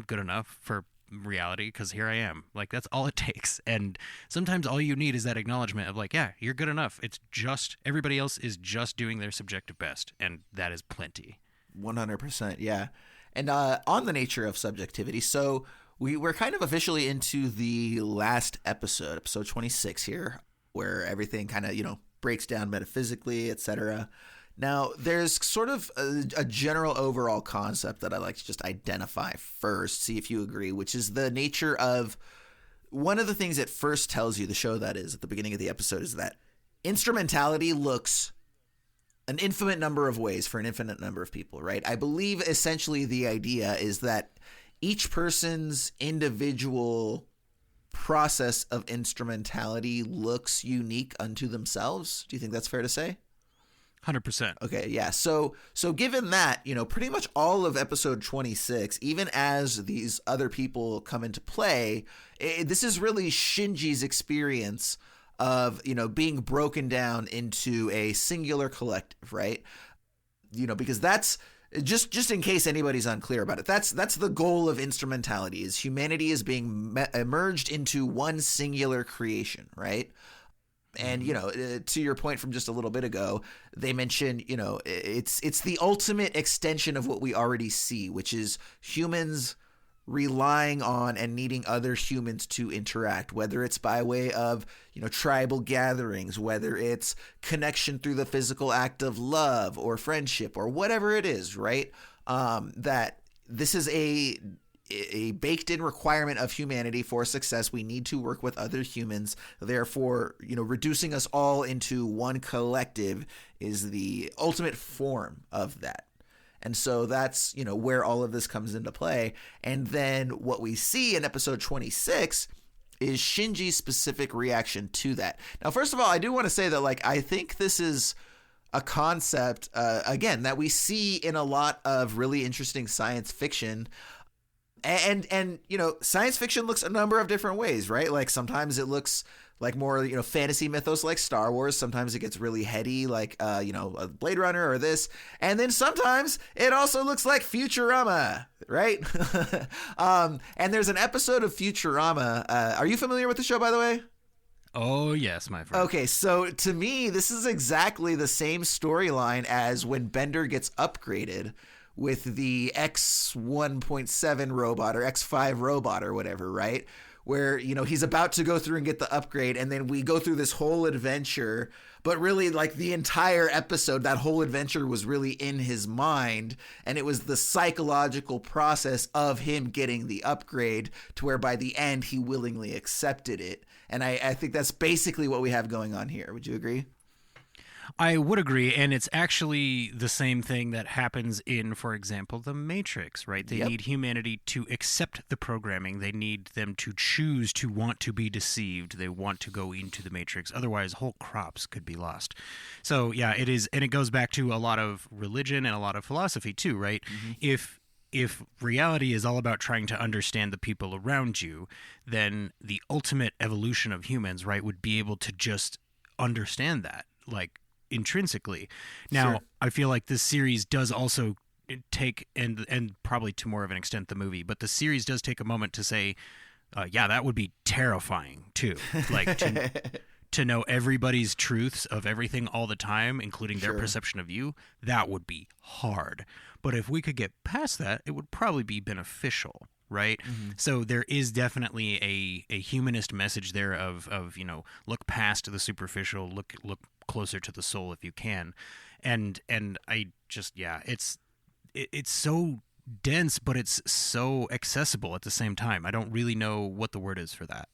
good enough for reality because here I am. Like that's all it takes. And sometimes all you need is that acknowledgement of like, yeah, you're good enough. It's just everybody else is just doing their subjective best, and that is plenty. 100%, yeah. And on the nature of subjectivity, so we're kind of officially into the last episode 26 here, where everything kind of, breaks down metaphysically, etc. Now, there's sort of a general overall concept that I like to just identify first, see if you agree, which is the nature of one of the things it first tells you, the show that is at the beginning of the episode, is that instrumentality looks an infinite number of ways for an infinite number of people, right? I believe essentially the idea is that each person's individual process of instrumentality looks unique unto themselves. Do you think that's fair to say? 100%. Okay, yeah. So given that, pretty much all of episode 26, even as these other people come into play, this is really Shinji's experience of, being broken down into a singular collective, right? Because that's just in case anybody's unclear about it. That's the goal of instrumentality, is humanity is being merged into one singular creation, right? And, to your point from just a little bit ago, they mentioned, it's the ultimate extension of what we already see, which is humans relying on and needing other humans to interact, whether it's by way of, tribal gatherings, whether it's connection through the physical act of love or friendship or whatever it is, right? That this is a baked-in requirement of humanity for success. We need to work with other humans. Therefore, reducing us all into one collective is the ultimate form of that. And so that's, where all of this comes into play. And then what we see in episode 26 is Shinji's specific reaction to that. Now, first of all, I do want to say that, I think this is a concept, again, that we see in a lot of really interesting science fiction. And science fiction looks a number of different ways, right? Like sometimes it looks like more, fantasy mythos like Star Wars. Sometimes it gets really heady like, a Blade Runner or this. And then sometimes it also looks like Futurama, right? And there's an episode of Futurama. Are you familiar with the show, by the way? Oh, yes, my friend. Okay, so to me, this is exactly the same storyline as when Bender gets upgraded with the X1.7 robot or X5 robot or whatever, right? Where, he's about to go through and get the upgrade, and then we go through this whole adventure, but really the entire episode, that whole adventure was really in his mind, and it was the psychological process of him getting the upgrade to where by the end he willingly accepted it. And I think that's basically what we have going on here. Would you agree? I would agree, and it's actually the same thing that happens in, for example, The Matrix, right? They need humanity to accept the programming. They need them to choose to want to be deceived. They want to go into the Matrix. Otherwise, whole crops could be lost. So, yeah, it is, and it goes back to a lot of religion and a lot of philosophy, too, right? Mm-hmm. If reality is all about trying to understand the people around you, then the ultimate evolution of humans, right, would be able to just understand that, intrinsically. Now, I feel like this series does also take, and probably to more of an extent the movie, but the series does take a moment to say, yeah, that would be terrifying too. To know everybody's truths of everything all the time, including their perception of you, that would be hard. But if we could get past that, it would probably be beneficial. Right. Mm-hmm. So there is definitely a humanist message there of, look past the superficial, look closer to the soul if you can. And I just, it's so dense, but it's so accessible at the same time. I don't really know what the word is for that.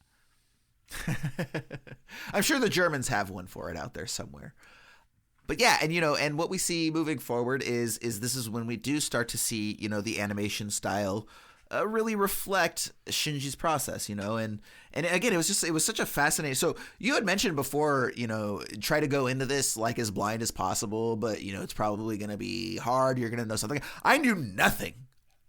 I'm sure the Germans have one for it out there somewhere. But yeah, and what we see moving forward is this is when we do start to see, the animation style really reflect Shinji's process, and again, it was such a fascinating. So you had mentioned before, try to go into this as blind as possible, but it's probably going to be hard. You're going to know something. I knew nothing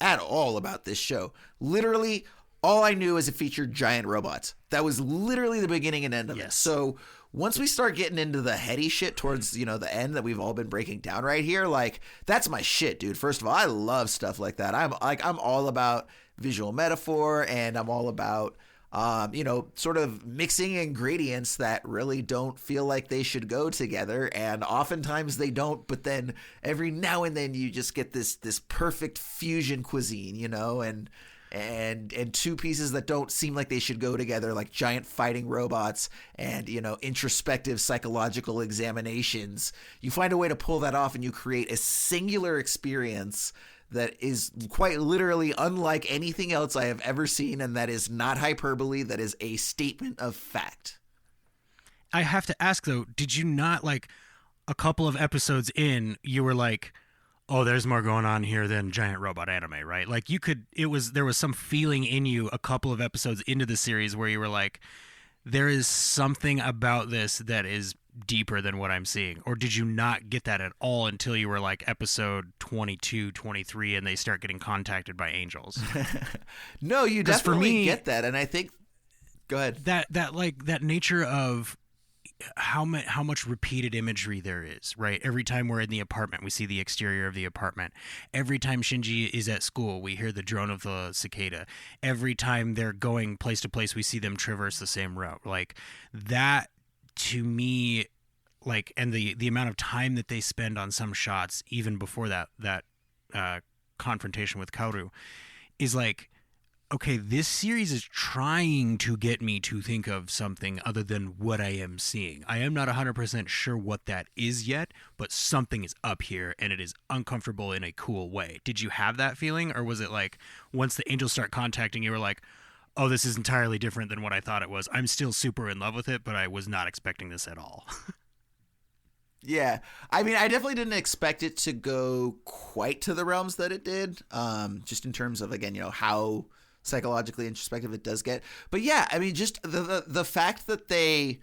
at all about this show. Literally, all I knew is it featured giant robots. That was literally the beginning and end of it. So once we start getting into the heady shit towards, you know, the end that we've all been breaking down right here, like, that's my shit, dude. First of all, I love stuff like that. I'm all about visual metaphor, and I'm all about, you know, sort of mixing ingredients that really don't feel like they should go together. And oftentimes they don't, but then every now and then you just get this perfect fusion cuisine, you know, and two pieces that don't seem like they should go together, like giant fighting robots and, you know, introspective psychological examinations. You find a way to pull that off, and you create a singular experience that is quite literally unlike anything else I have ever seen, and that is not hyperbole. That is a statement of fact. I have to ask, though, did you not, like, a couple of episodes in, you were like, oh, there's more going on here than giant robot anime, right? Like, there was some feeling in you a couple of episodes into the series where you were like, there is something about this that is deeper than what I'm seeing? Or did you not get that at all until you were like episode 22, 23, and they start getting contacted by angels? No, you definitely get that. And I think, go ahead. That nature of how much repeated imagery there is, right? Every time we're in the apartment, we see the exterior of the apartment. Every time Shinji is at school, we hear the drone of the cicada. Every time they're going place to place, we see them traverse the same route. Like, that, to me, like, and the amount of time that they spend on some shots, even before that confrontation with Kaoru, is like, okay, this series is trying to get me to think of something other than what I am seeing. I am not 100% sure what that is yet, but something is up here, and it is uncomfortable in a cool way. Did you have that feeling, or was it like, once the angels start contacting, you were like, oh, this is entirely different than what I thought it was. I'm still super in love with it, but I was not expecting this at all. Yeah. I mean, I definitely didn't expect it to go quite to the realms that it did, just in terms of, again, you know, how psychologically introspective it does get. But yeah, I mean, just the fact that they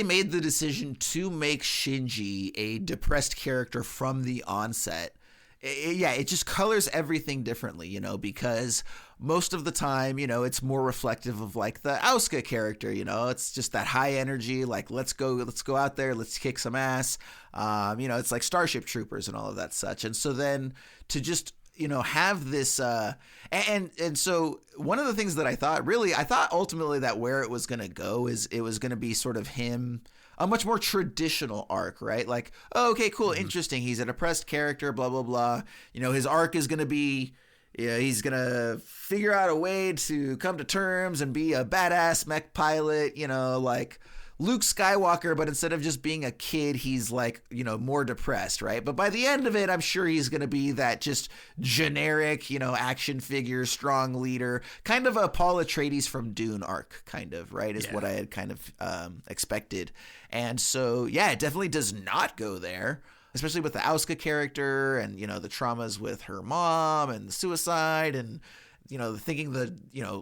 made the decision to make Shinji a depressed character from the onset, it just colors everything differently, you know, because most of the time, you know, it's more reflective of like the Asuka character, you know, it's just that high energy, like, let's go out there, let's kick some ass. You know, it's like Starship Troopers and all of that such. And so then to just, you know, have this, and so one of the things that I thought ultimately that where it was going to go is it was going to be sort of him, a much more traditional arc, right? Like, oh, okay, cool, interesting. He's a depressed character, blah, blah, blah. You know, his arc is going to be, he's going to figure out a way to come to terms and be a badass mech pilot, you know, like Luke Skywalker, but instead of just being a kid, he's like, you know, more depressed, right? But by the end of it, I'm sure he's going to be that just generic, you know, action figure, strong leader, kind of a Paul Atreides from Dune arc, kind of, right? Is what I had kind of expected. And so, yeah, it definitely does not go there, especially with the Asuka character and, you know, the traumas with her mom and the suicide and, you know,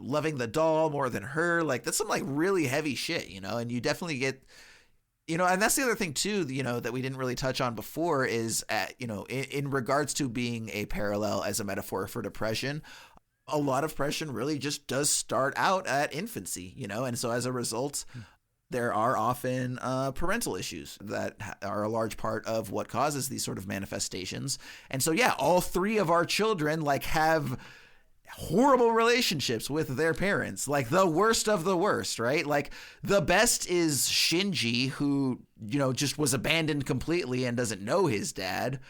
loving the doll more than her. Like, that's some like really heavy shit, you know, and you definitely get, you know, and that's the other thing too, you know, that we didn't really touch on before is, you know, in regards to being a parallel as a metaphor for depression, a lot of depression really just does start out at infancy, you know, and so as a result, there are often parental issues that are a large part of what causes these sort of manifestations. And so, yeah, all three of our children like have horrible relationships with their parents, like the worst of the worst, right? Like the best is Shinji, who, you know, just was abandoned completely and doesn't know his dad.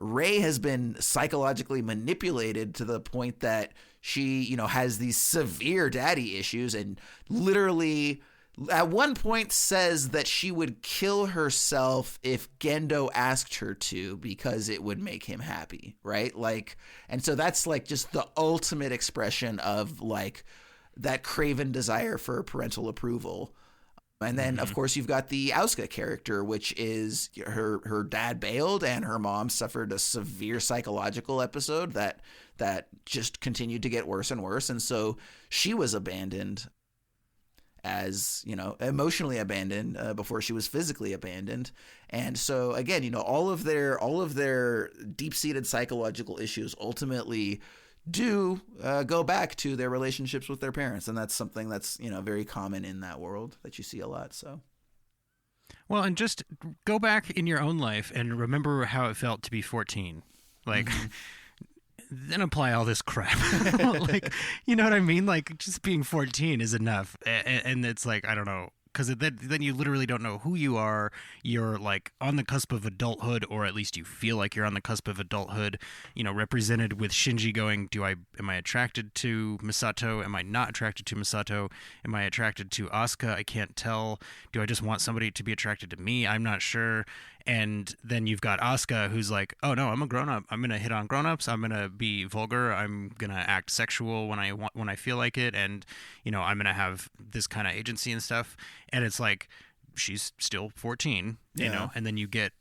Rei has been psychologically manipulated to the point that she, you know, has these severe daddy issues and literally at one point says that she would kill herself if Gendo asked her to because it would make him happy, right? Like, and so that's like just the ultimate expression of like that craven desire for parental approval. And then, of course, you've got the Asuka character, which is her dad bailed and her mom suffered a severe psychological episode that just continued to get worse and worse. And so she was abandoned as, you know, emotionally abandoned before she was physically abandoned. And so again, you know, all of their deep-seated psychological issues ultimately do go back to their relationships with their parents, and that's something that's very common in that world that you see a lot. So. Well, and just go back in your own life and remember how it felt to be 14. Like, then apply all this crap. Like, you know what I mean? Like, just being 14 is enough. And it's like, I don't know. Because then you literally don't know who you are. You're like on the cusp of adulthood, or at least you feel like you're on the cusp of adulthood. Represented with Shinji going, am I attracted to Misato? Am I not attracted to Misato? Am I attracted to Asuka? I can't tell. Do I just want somebody to be attracted to me? I'm not sure. And then you've got Asuka, who's like, oh no, I'm a grown-up. I'm gonna hit on grown-ups. I'm gonna be vulgar. I'm gonna act sexual when I feel like it, and I'm gonna have this kind of agency and stuff. And it's like, she's still 14, And then you get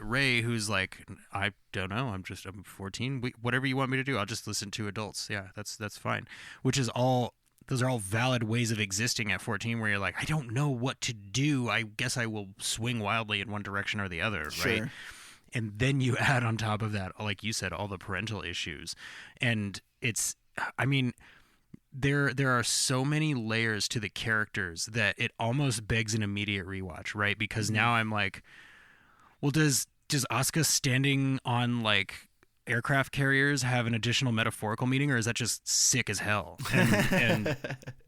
Rei, who's like, I don't know. I'm 14. Whatever you want me to do, I'll just listen to adults. Yeah, that's fine. Those are all valid ways of existing at 14, where you're like, I don't know what to do. I guess I will swing wildly in one direction or the other, sure. Right? And then you add on top of that, like you said, all the parental issues. And there are so many layers to the characters that it almost begs an immediate rewatch, right? Because now I'm like, well, does Asuka standing on like aircraft carriers have an additional metaphorical meaning, or is that just sick as hell? And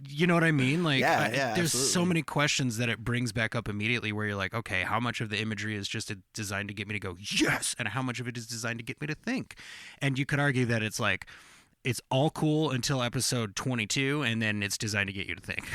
you know what I mean? Like, there's absolutely. So many questions that it brings back up immediately, where you're like, okay, how much of the imagery is just designed to get me to go yes, and how much of it is designed to get me to think? And you could argue that it's like, it's all cool until episode 22, and then it's designed to get you to think.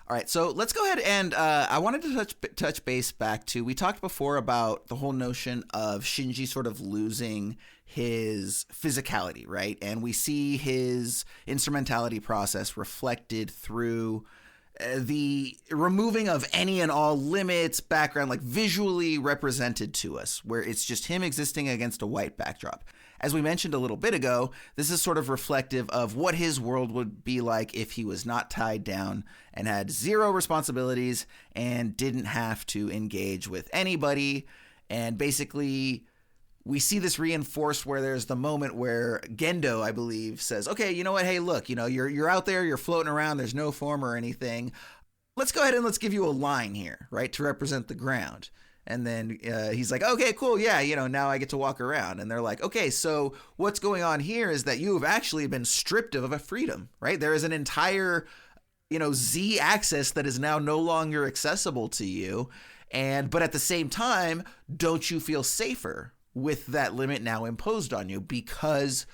All right, so let's go ahead and I wanted to touch base back to, we talked before about the whole notion of Shinji sort of losing his physicality, right? And we see his instrumentality process reflected through the removing of any and all limits, background, like visually represented to us, where it's just him existing against a white backdrop. As we mentioned a little bit ago, this is sort of reflective of what his world would be like if he was not tied down and had zero responsibilities and didn't have to engage with anybody. And basically, we see this reinforced where there's the moment where Gendo, I believe, says, okay, you know what? Hey, look, you're out there, you're floating around, there's no form or anything. Let's go ahead and let's give you a line here, right, to represent the ground. And then he's like, okay, cool. Yeah, now I get to walk around. And they're like, okay, so what's going on here is that you have actually been stripped of a freedom, right? There is an entire, Z axis that is now no longer accessible to you. But at the same time, don't you feel safer with that limit now imposed on you? Because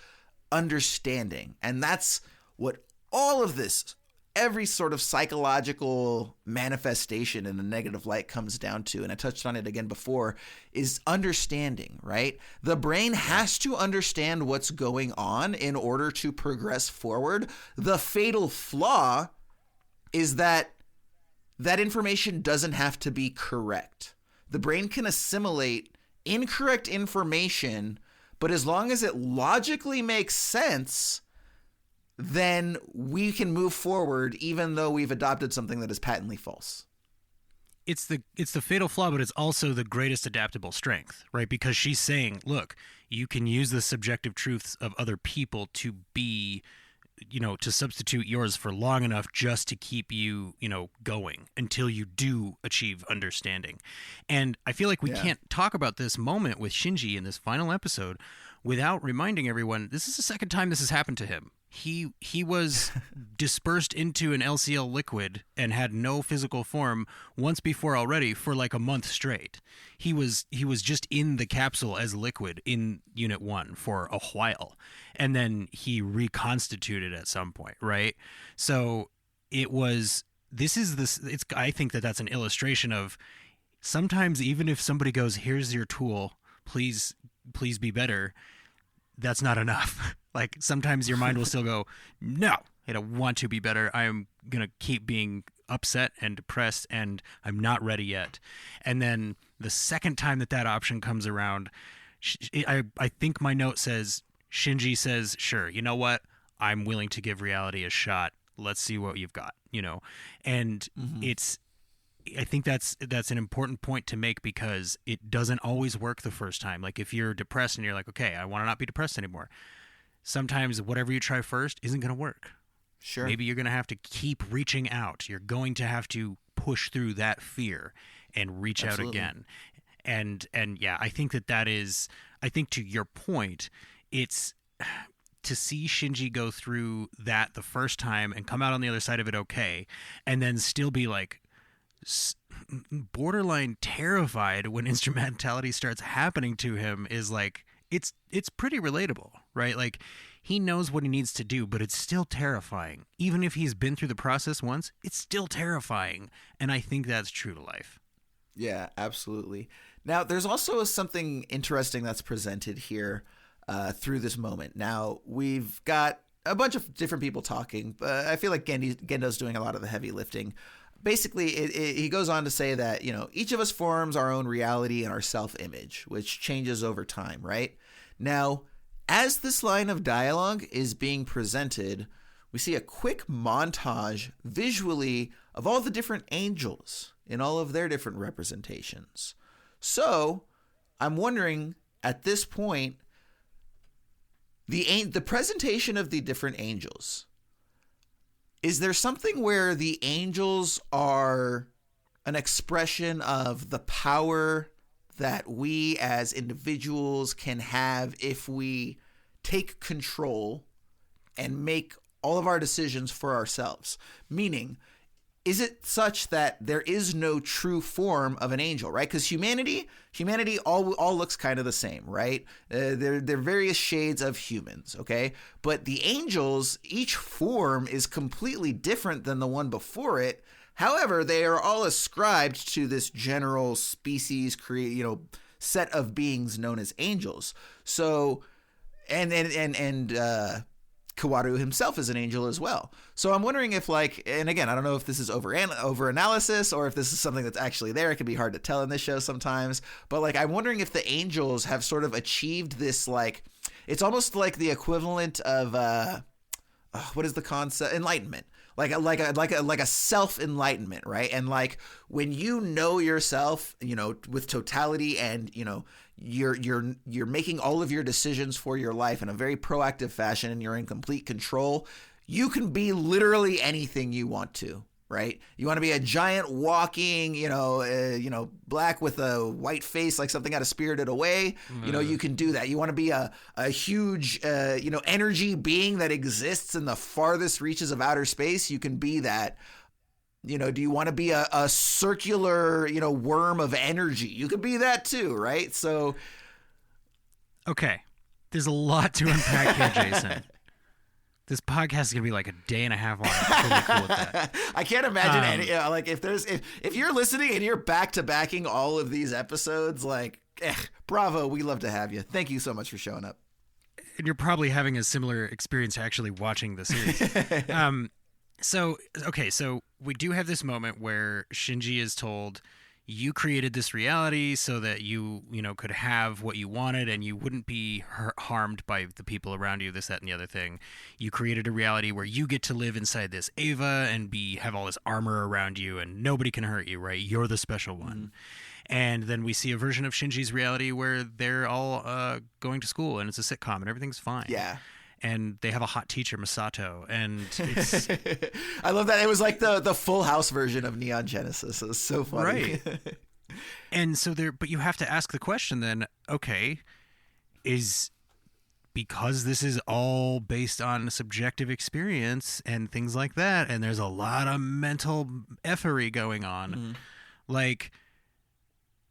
understanding. And that's what all of this, every sort of psychological manifestation in a negative light comes down to, and I touched on it again before, is understanding, right? The brain has to understand what's going on in order to progress forward. The fatal flaw is that information doesn't have to be correct. The brain can assimilate incorrect information, but as long as it logically makes sense, then we can move forward even though we've adopted something that is patently false. It's the fatal flaw, but it's also the greatest adaptable strength, right? Because she's saying, look, you can use the subjective truths of other people to be, to substitute yours for long enough just to keep you, going until you do achieve understanding. And I feel like we can't talk about this moment with Shinji in this final episode without reminding everyone, this is the second time this has happened to him. He was dispersed into an LCL liquid and had no physical form once before already for like a month straight. He was just in the capsule as liquid in Unit 1 for a while, and then he reconstituted at some point, right? So I think that's an illustration of sometimes even if somebody goes, here's your tool, please be better, that's not enough. Like sometimes your mind will still go, no, I don't want to be better. I'm going to keep being upset and depressed and I'm not ready yet. And then the second time that option comes around, I think my note says, Shinji says, sure, you know what? I'm willing to give reality a shot. Let's see what you've got, And I think that's an important point to make because it doesn't always work the first time. Like if you're depressed and you're like, okay, I want to not be depressed anymore. sometimes whatever you try first isn't going to work. Sure. Maybe you're going to have to keep reaching out. You're going to have to push through that fear and reach Absolutely. out again. And yeah, I think that is, I think to your point, it's to see Shinji go through that the first time and come out on the other side of it okay, and then still be like borderline terrified when instrumentality starts happening to him is like, it's pretty relatable, right? Like, he knows what he needs to do, but it's still terrifying. Even if he's been through the process once, it's still terrifying. And I think that's true to life. Yeah, absolutely. Now, there's also something interesting that's presented here through this moment. Now, we've got a bunch of different people talking, but I feel like Gendo's doing a lot of the heavy lifting. Basically, he goes on to say that, each of us forms our own reality and our self-image, which changes over time, right? Now, as this line of dialogue is being presented, we see a quick montage visually of all the different angels in all of their different representations. So, I'm wondering, at this point, the presentation of the different angels, is there something where the angels are an expression of the power that we as individuals can have if we take control and make all of our decisions for ourselves? Meaning, is it such that there is no true form of an angel, right? Because humanity all looks kind of the same, right? They're various shades of humans, okay? But the angels, each form is completely different than the one before it. However, they are all ascribed to this general species, set of beings known as angels. So, and Kawaru himself is an angel as well. So I'm wondering if, and again, I don't know if this is over analysis or if this is something that's actually there. It can be hard to tell in this show sometimes. But I'm wondering if the angels have sort of achieved this, it's almost like the equivalent of what is the concept? Enlightenment. Like a self-enlightenment, right? And when you know yourself, with totality, and you're making all of your decisions for your life in a very proactive fashion, and you're in complete control, you can be literally anything you want to, right? You want to be a giant walking, black with a white face, like something out of Spirited Away. You can do that. You want to be a huge, energy being that exists in the farthest reaches of outer space. You can be that. Do you want to be a circular, worm of energy? You could be that too, right? So, okay, there's a lot to unpack here, Jason. This podcast is gonna be like a day and a half long. I'm totally cool with that. I can't imagine if you're listening and you're back to backing all of these episodes, bravo, we love to have you. Thank you so much for showing up. And you're probably having a similar experience to actually watching the series. So we do have this moment where Shinji is told, you created this reality so that you could have what you wanted and you wouldn't be harmed by the people around you, this, that, and the other thing. You created a reality where you get to live inside this Eva and have all this armor around you and nobody can hurt you, right? You're the special one. Mm-hmm. And then we see a version of Shinji's reality where they're all going to school and it's a sitcom and everything's fine. Yeah. And they have a hot teacher, Masato, and it's... I love that. It was like the Full House version of Neon Genesis. It was so funny. Right. And so but you have to ask the question then, okay, because this is all based on subjective experience and things like that, and there's a lot of mental effery going on,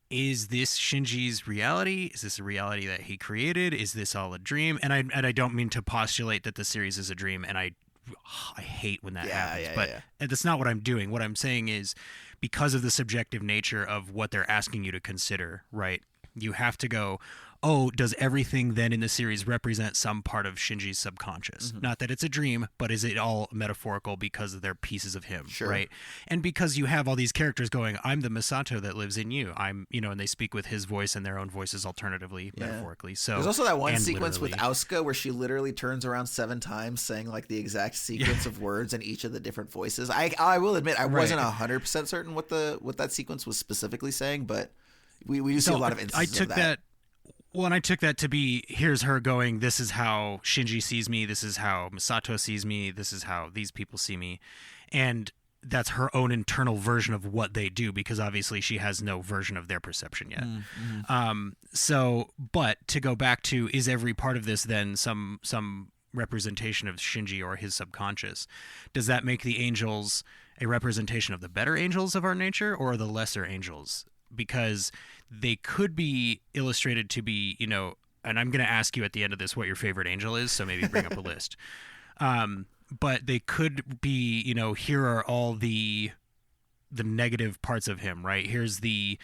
is this Shinji's reality? Is this a reality that he created? Is this all a dream? And I don't mean to postulate that the series is a dream, and I hate when that happens. But that's not what I'm doing. What I'm saying is, because of the subjective nature of what they're asking you to consider, right? You have to go, oh, does everything then in the series represent some part of Shinji's subconscious? Mm-hmm. Not that it's a dream, but is it all metaphorical because they're pieces of him, sure. Right? And because you have all these characters going, I'm the Masato that lives in you. I'm, and they speak with his voice and their own voices alternatively, metaphorically. So there's also that one sequence with Asuka where she literally turns around 7 times saying the exact sequence of words in each of the different voices. I will admit I wasn't 100% certain what that sequence was specifically saying, but we do see a lot of instances of that. Well, and I took that to be, here's her going, this is how Shinji sees me, this is how Misato sees me, this is how these people see me. And that's her own internal version of what they do, because obviously she has no version of their perception yet. But to go back to, is every part of this then some representation of Shinji or his subconscious? Does that make the angels a representation of the better angels of our nature or the lesser angels? Because they could be illustrated to be, you know, and I'm going to ask you at the end of this what your favorite angel is, so maybe bring up a list. But they could be, you know, here are all the negative parts of him, right? Here's the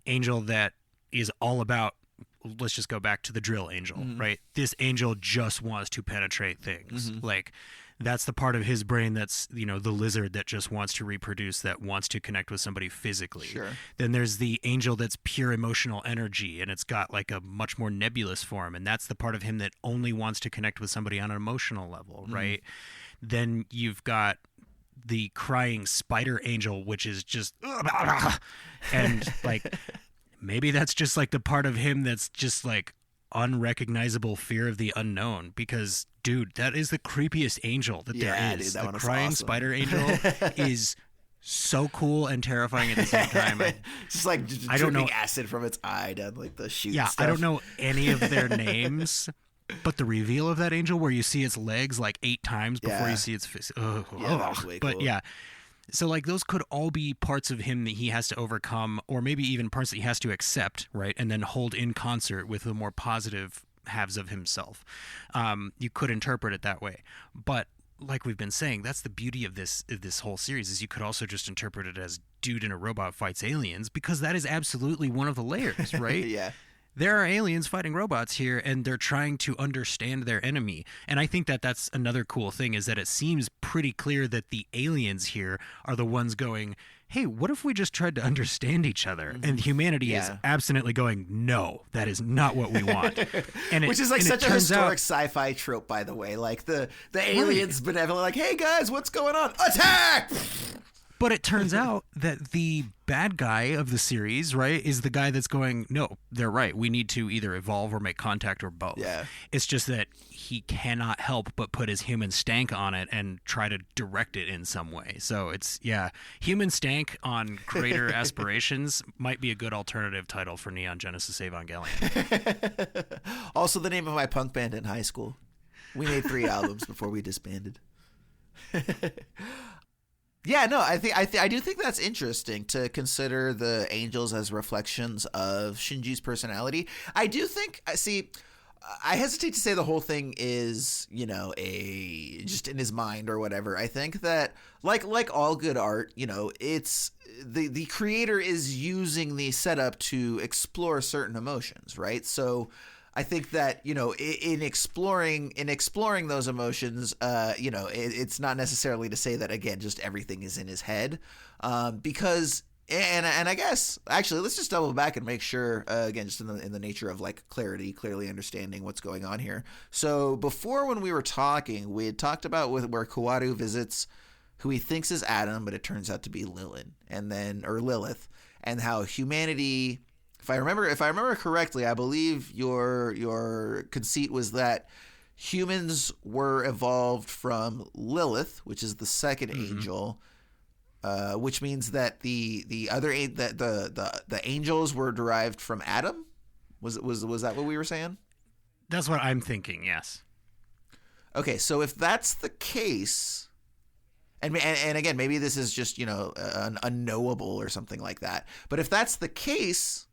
angel that is all about, let's just go back to the drill angel, right? This angel just wants to penetrate things. Like, that's the part of his brain that's, you know, the lizard that just wants to reproduce, that wants to connect with somebody physically. Sure. Then there's the angel that's pure emotional energy, and it's got like a much more nebulous form, and that's the part of him that only wants to connect with somebody on an emotional level, right? Then you've got the crying spider angel, which is just and like maybe that's just like the part of him that's just like unrecognizable fear of the unknown, because dude, that is the creepiest angel that there is. Dude, that the crying awesome. Spider angel is so cool and terrifying at the same time. Just like I don't know, acid from its eye down like the shoot. Yeah, stuff. I don't know any of their names. But the reveal of that angel, where you see its legs like 8 times before you see its face. That was way cool. But yeah, so like those could all be parts of him that he has to overcome, or maybe even parts that he has to accept, right? And then hold in concert with the more positive halves of himself. You could interpret it that way. But like we've been saying, that's the beauty of this whole series, is you could also just interpret it as dude in a robot fights aliens, because that is absolutely one of the layers, right? Yeah. There are aliens fighting robots here, and they're trying to understand their enemy. And I think that that's another cool thing, is that it seems pretty clear that the aliens here are the ones going, hey, what if we just tried to understand each other? And humanity is absolutely going, no, that is not what we want. And which is like such a historic sci-fi trope, by the way. Like the aliens benevolent, like, hey guys, what's going on? Attack! But it turns out that the bad guy of the series, right, is the guy that's going, no, they're right. We need to either evolve or make contact or both. Yeah. It's just that he cannot help but put his human stank on it and try to direct it in some way. So it's, human stank on greater aspirations might be a good alternative title for Neon Genesis Evangelion. Also the name of my punk band in high school. We made 3 albums before we disbanded. Yeah, no, I do think that's interesting to consider the angels as reflections of Shinji's personality. I do think, I hesitate to say the whole thing is, you know, just in his mind or whatever. I think that like all good art, you know, it's the creator is using the setup to explore certain emotions, right? So I think that, you know, in exploring those emotions, you know, it's not necessarily to say that, again, just everything is in his head, because and I guess actually let's just double back and make sure, again, just in the nature of like clearly understanding what's going on here. So before, when we were talking, we had talked about where Kawaru visits who he thinks is Adam, but it turns out to be Lilith, and how humanity. If I remember correctly, I believe your conceit was that humans were evolved from Lilith, which is the second angel, which means that the angels were derived from Adam. Was that what we were saying? That's what I'm thinking. Yes. Okay, so if that's the case, and again, maybe this is just, you know, unknowable or something like that. But if that's the case,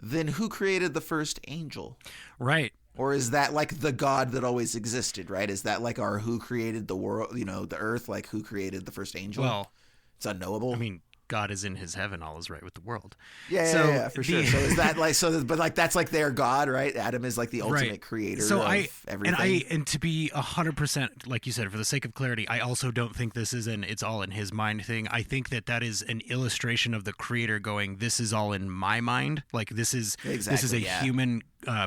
then who created the first angel? Right. Or is that like the God that always existed, right? Is that like who created the world, you know, the earth, like who created the first angel? Well, it's unknowable. I mean, God is in his heaven, all is right with the world. Yeah, for sure. So is that like, but like that's like their God, right? Adam is like the ultimate creator of everything. And to be 100%, like you said, for the sake of clarity, I also don't think this is it's all in his mind thing. I think that is an illustration of the creator going, this is all in my mind. Like this is a human,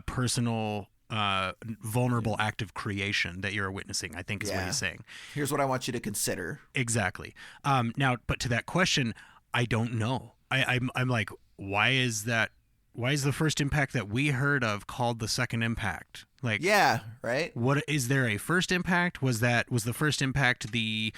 personal, vulnerable act of creation that you're witnessing, I think is what he's saying. Here's what I want you to consider. Exactly. Now, but to that question, I don't know. I'm like, why is that the first impact that we heard of called the second impact? Like, yeah, right. What is there a first impact? Was the first impact the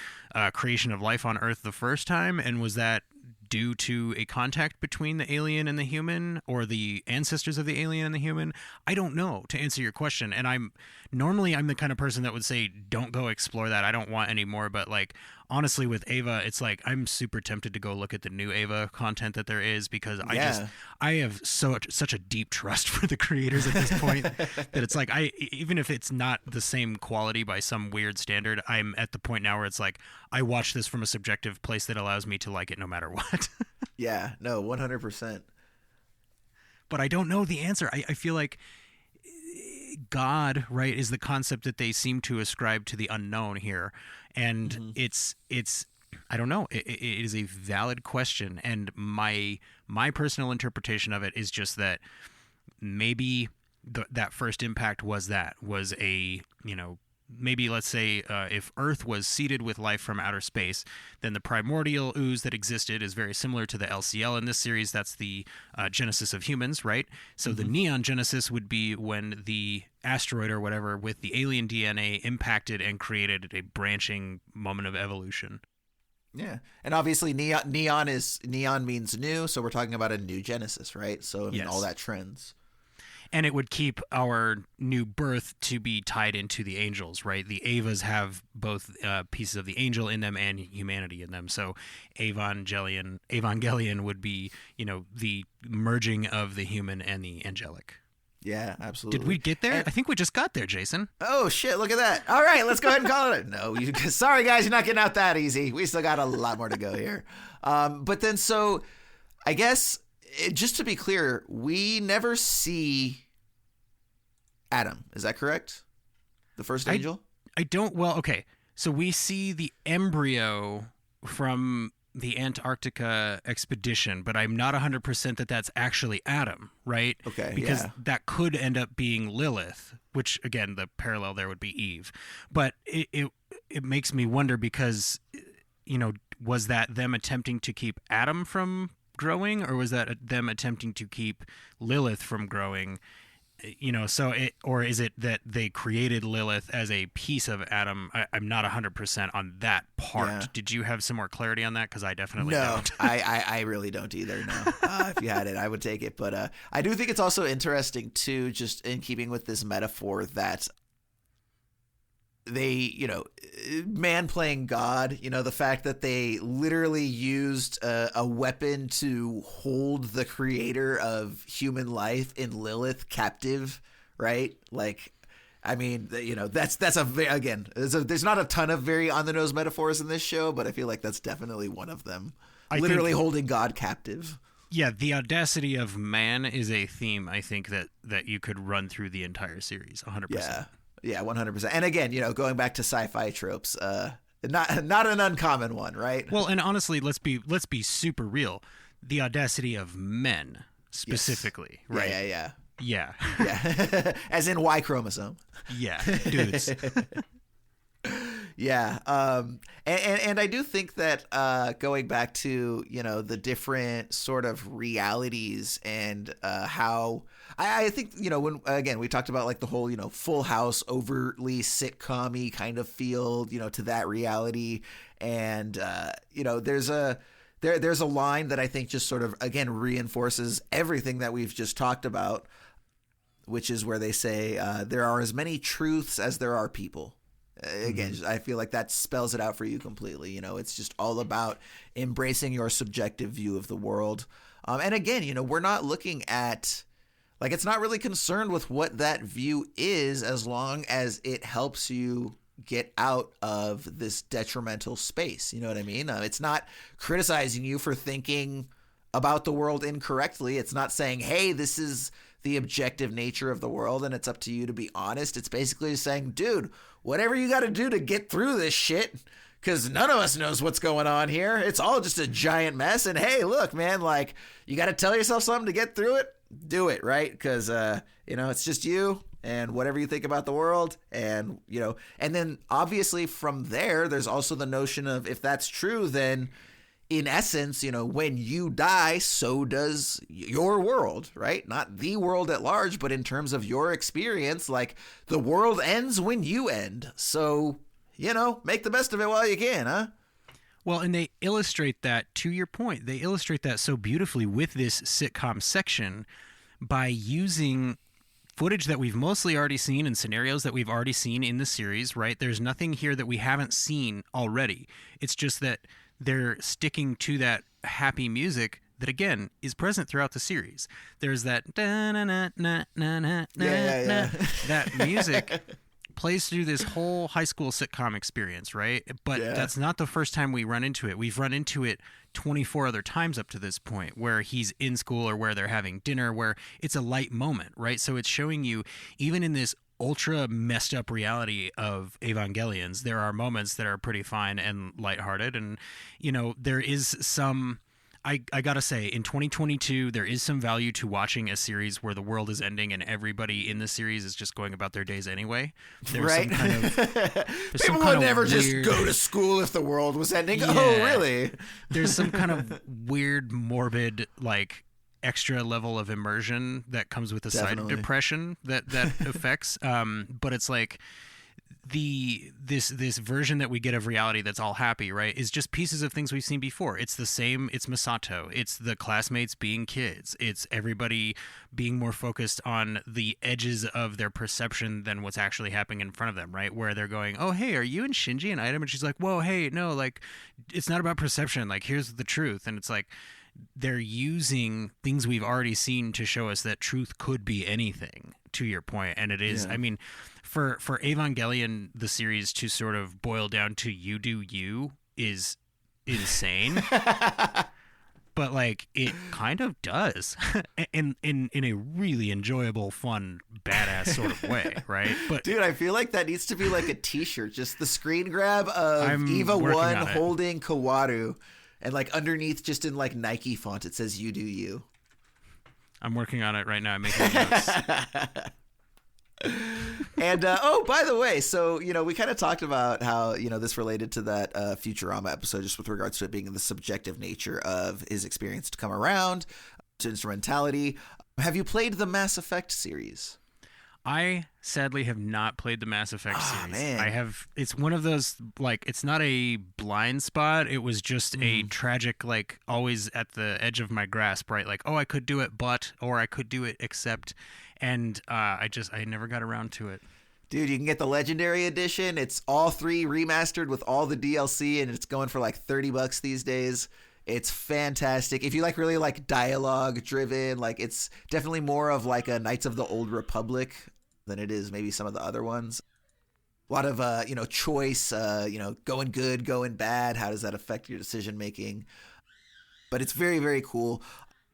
creation of life on Earth the first time, and was that due to a contact between the alien and the human, or the ancestors of the alien and the human? I don't know, to answer your question. And I'm the kind of person that would say, don't go explore that. I don't want any more. But like, honestly, with Ava, it's like, I'm super tempted to go look at the new Ava content that there is, because I have such a deep trust for the creators at this point that it's like, even if it's not the same quality by some weird standard, I'm at the point now where it's like, I watch this from a subjective place that allows me to like it no matter what. Yeah, no, 100%. But I don't know the answer. I feel like God, right, is the concept that they seem to ascribe to the unknown here. And it's I don't know. It is a valid question. And my personal interpretation of it is just that maybe that first impact was a, maybe let's say if Earth was seeded with life from outer space, then the primordial ooze that existed is very similar to the LCL in this series. That's the genesis of humans, right? So the neon genesis would be when the asteroid or whatever with the alien DNA impacted and created a branching moment of evolution. Yeah, and obviously neon means new, so we're talking about a new genesis, right? So I mean, all that trends. And it would keep our new birth to be tied into the angels, right? The Avas have both pieces of the angel in them and humanity in them. So Evangelion would be, the merging of the human and the angelic. Yeah, absolutely. Did we get there? I think we just got there, Jason. Oh, shit, look at that. All right, let's go ahead and call it. No, sorry, guys, you're not getting out that easy. We still got a lot more to go here. But then, so I guess, just to be clear, we never see Adam. Is that correct? The first angel? I don't. Well, okay. So we see the embryo from the Antarctica expedition, but I'm not 100% that that's actually Adam, right? Okay, because that could end up being Lilith, which again, the parallel there would be Eve. But it makes me wonder because, was that them attempting to keep Adam from growing, or was that them attempting to keep Lilith from growing? Or is it that they created Lilith as a piece of Adam? I'm not 100% on that part. Yeah. Did you have some more clarity on that? Because I definitely don't. I really don't either, no. If you had it, I would take it. But I do think it's also interesting, too, just in keeping with this metaphor that they, man playing God, the fact that they literally used a weapon to hold the creator of human life in Lilith captive, right? Like, I mean, that's a very, again, there's not a ton of very on the nose metaphors in this show, but I feel like that's definitely one of them. Literally holding God captive. Yeah, the audacity of man is a theme, I think, that you could run through the entire series, 100%. Yeah, 100%. And again, going back to sci-fi tropes, not an uncommon one, right? Well, and honestly, let's be super real. The audacity of men specifically, right? Yeah. As in Y chromosome. Yeah, dudes. Yeah. And I do think that going back to, the different sort of realities and how I think, when, again, we talked about like the whole, Full House, overtly sitcom-y kind of feel, to that reality. And, there's a line that I think just sort of, again, reinforces everything that we've just talked about, which is where they say there are as many truths as there are people. Again, I feel like that spells it out for you completely. It's just all about embracing your subjective view of the world. And again, we're not looking at, like, it's not really concerned with what that view is as long as it helps you get out of this detrimental space. You know what I mean? It's not criticizing you for thinking about the world incorrectly. It's not saying, hey, this is the objective nature of the world and it's up to you to be honest. It's basically saying, dude, whatever you got to do to get through this shit, because none of us knows what's going on here. It's all just a giant mess. And hey, look, man, like, you got to tell yourself something to get through it. Do it, right? Because, it's just you and whatever you think about the world. And, and then obviously from there, there's also the notion of, if that's true, then in essence, you know, when you die, so does your world, right? Not the world at large, but in terms of your experience, like the world ends when you end. So, you know, make the best of it while you can, huh? Well, and they illustrate that, to your point, they illustrate that so beautifully with this sitcom section by using footage that we've mostly already seen and scenarios that we've already seen in the series, right? There's nothing here that we haven't seen already. It's just that they're sticking to that happy music that, again, is present throughout the series. There's that that music plays through this whole high school sitcom experience, right? But that's not the first time we run into it. We've run into it 24 other times up to this point, where he's in school or where they're having dinner, where it's a light moment, right? So it's showing you, even in this ultra messed up reality of Evangelions, there are moments that are pretty fine and lighthearted. And, you know, there is some, I gotta say, in 2022, there is some value to watching a series where the world is ending and everybody in the series is just going about their days anyway. There's right? Some kind of, People would never just go to school if the world was ending. Yeah. Oh, really? There's some kind of weird, morbid, like, extra level of immersion that comes with the side of depression that affects. But it's like this version that we get of reality that's all happy, right, is just pieces of things we've seen before. It's the same. It's Masato. It's the classmates being kids. It's everybody being more focused on the edges of their perception than what's actually happening in front of them, right? Where they're going, oh, hey, are you and Shinji an item? And she's like, whoa, hey, no, like, it's not about perception. Like, here's the truth. And it's like, they're using things we've already seen to show us that truth could be anything, to your point. And it is, I mean, for Evangelion, the series, to sort of boil down to you do you is insane. But like, it kind of does in a really enjoyable, fun, badass sort of way, right? But dude, I feel like that needs to be like a t-shirt, just the screen grab of Eva 1 holding Kawaru. And like underneath, just in like Nike font, it says "You do you." I'm working on it right now. I'm making notes. And oh, by the way, so you know, we kind of talked about how, you know, this related to that Futurama episode, just with regards to it being the subjective nature of his experience to come around to instrumentality. Have you played the Mass Effect series? I sadly have not played the Mass Effect series. Man. I have. It's one of those, like, it's not a blind spot. It was just a tragic, like, always at the edge of my grasp, right? Like, oh, I could do it, but, or I could do it, except, and I never got around to it. Dude, you can get the Legendary Edition. It's all 3 remastered with all the DLC, and it's going for like $30 these days. It's fantastic. If you like really like dialogue driven, like it's definitely more of like a Knights of the Old Republic than it is maybe some of the other ones. A lot of, you know, choice, you know, going good, going bad. How does that affect your decision making? But it's very, very cool.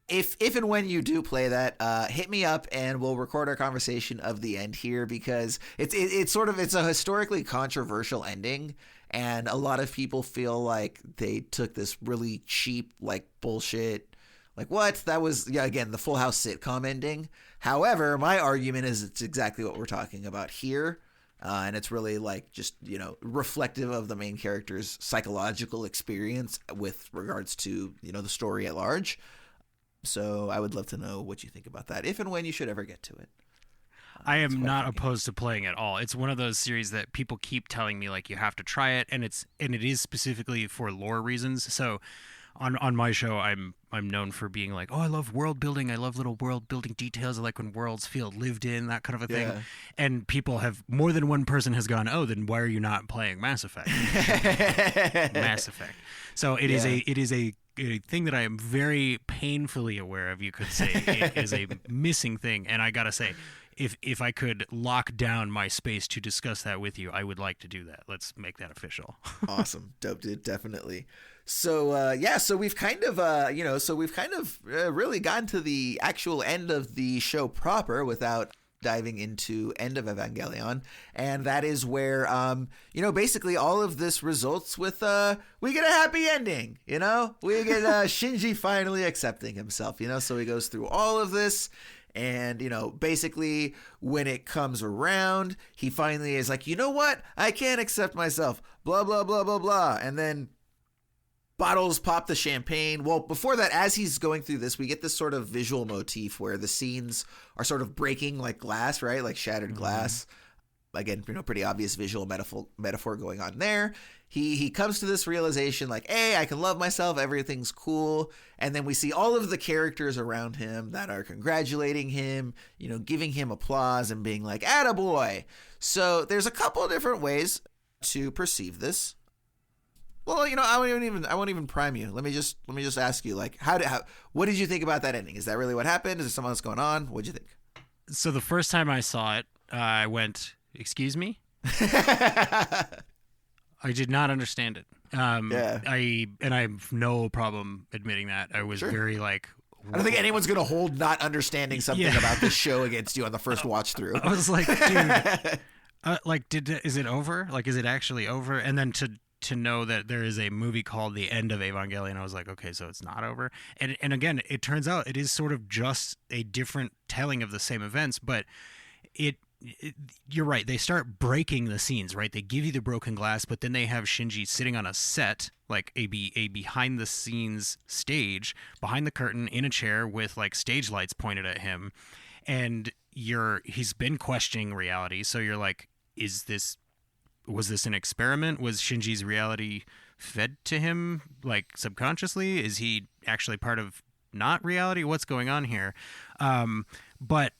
If and when you do play that, hit me up and we'll record our conversation of the end here, because it's sort of, it's a historically controversial ending. And a lot of people feel like they took this really cheap, like, bullshit. Like, what? That was, yeah, again, the Full House sitcom ending. However, my argument is it's exactly what we're talking about here. And it's really, like, just, you know, reflective of the main character's psychological experience with regards to, you know, the story at large. So I would love to know what you think about that, if and when you should ever get to it. I am not opposed to playing at all. It's one of those series that people keep telling me, like, you have to try it, and it is specifically for lore reasons. So on my show, I'm known for being like, oh, I love world building. I love little world building details. I like when worlds feel lived in, that kind of a thing. Yeah. And people have, more than one person has gone, oh, then why are you not playing Mass Effect? Mass Effect. So it is a thing that I am very painfully aware of, you could say. It is a missing thing, and I gotta say, if I could lock down my space to discuss that with you, I would like to do that. Let's make that official. Awesome. Dope, dude. Definitely. So, so we've kind of, really gotten to the actual end of the show proper without diving into End of Evangelion. And that is where, basically all of this results with, we get a happy ending, you know? We get Shinji finally accepting himself, you know? So he goes through all of this. And, you know, basically when it comes around, he finally is like, you know what? I can't accept myself. Blah, blah, blah, blah, blah. And then bottles pop the champagne. Well, before that, as he's going through this, we get this sort of visual motif where the scenes are sort of breaking like glass, right? Like shattered glass. Again, pretty obvious visual metaphor going on there. He comes to this realization like, hey, I can love myself. Everything's cool. And then we see all of the characters around him that are congratulating him, giving him applause and being like, attaboy. So there's a couple of different ways to perceive this. Well, I won't even prime you. Let me just ask you, like, what did you think about that ending? Is that really what happened? Is there something else going on? What'd you think? So the first time I saw it, I went, excuse me? I did not understand it. Yeah. I have no problem admitting that. I was very like, I don't think anyone's going to hold not understanding something about this show against you on the first watch through. I was like, dude, is it over? Like, is it actually over? And then to know that there is a movie called The End of Evangelion, I was like, okay, so it's not over. And again, it turns out it is sort of just a different telling of the same events, but you're right. They start breaking the scenes, right? They give you the broken glass, but then they have Shinji sitting on a set, like a behind the scenes stage, behind the curtain in a chair with like stage lights pointed at him. And he's been questioning reality. So you're like, was this an experiment? Was Shinji's reality fed to him like subconsciously? Is he actually part of not reality? What's going on here? But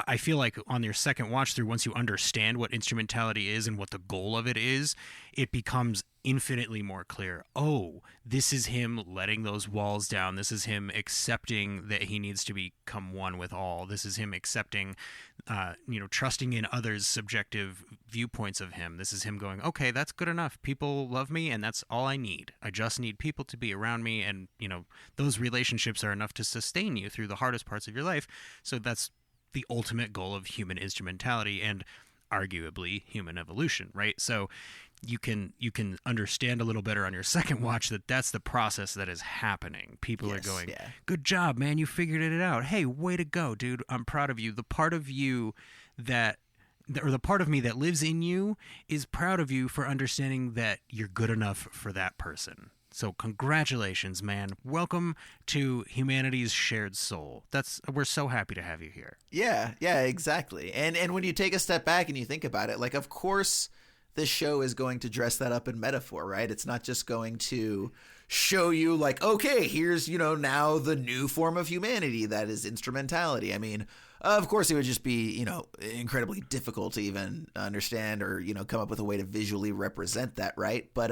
I feel like on your second watch through, once you understand what instrumentality is and what the goal of it is, it becomes infinitely more clear. Oh, this is him letting those walls down. This is him accepting that he needs to become one with all. This is him accepting, trusting in others' subjective viewpoints of him. This is him going, okay, that's good enough. People love me, and that's all I need. I just need people to be around me, and, those relationships are enough to sustain you through the hardest parts of your life. So that's the ultimate goal of human instrumentality and arguably human evolution, right? So you can understand a little better on your second watch that that's the process that is happening. People are going, good job, man, you figured it out. Hey, way to go, dude. I'm proud of you. The part of you the part of me that lives in you is proud of you for understanding that you're good enough for that person. So congratulations, man. Welcome to humanity's shared soul. We're so happy to have you here. Yeah, exactly. And when you take a step back and you think about it, like, of course, this show is going to dress that up in metaphor, right? It's not just going to show you like, okay, here's, now the new form of humanity that is instrumentality. I mean, of course, it would just be, incredibly difficult to even understand or, come up with a way to visually represent that, right? But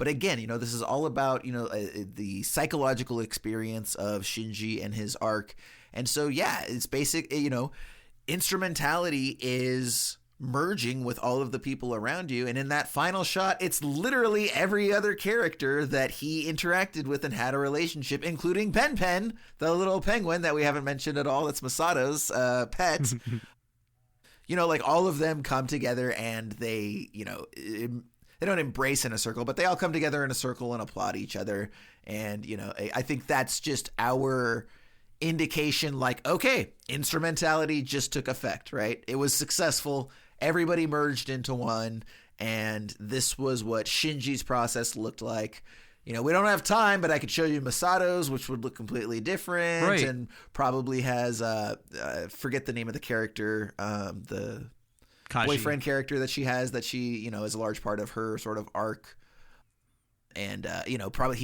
again, this is all about, the psychological experience of Shinji and his arc. And so, yeah, it's basic, instrumentality is merging with all of the people around you. And in that final shot, it's literally every other character that he interacted with and had a relationship, including Pen Pen, the little penguin that we haven't mentioned at all. It's Masato's pet. Like all of them come together and they, they don't embrace in a circle, but they all come together in a circle and applaud each other. And, I think that's just our indication like, okay, instrumentality just took effect, right? It was successful. Everybody merged into one, and this was what Shinji's process looked like. We don't have time, but I could show you Masato's, which would look completely different, right. And probably has forget the name of the character, the Kaji. Boyfriend character that she has, that she is a large part of her sort of arc. And, he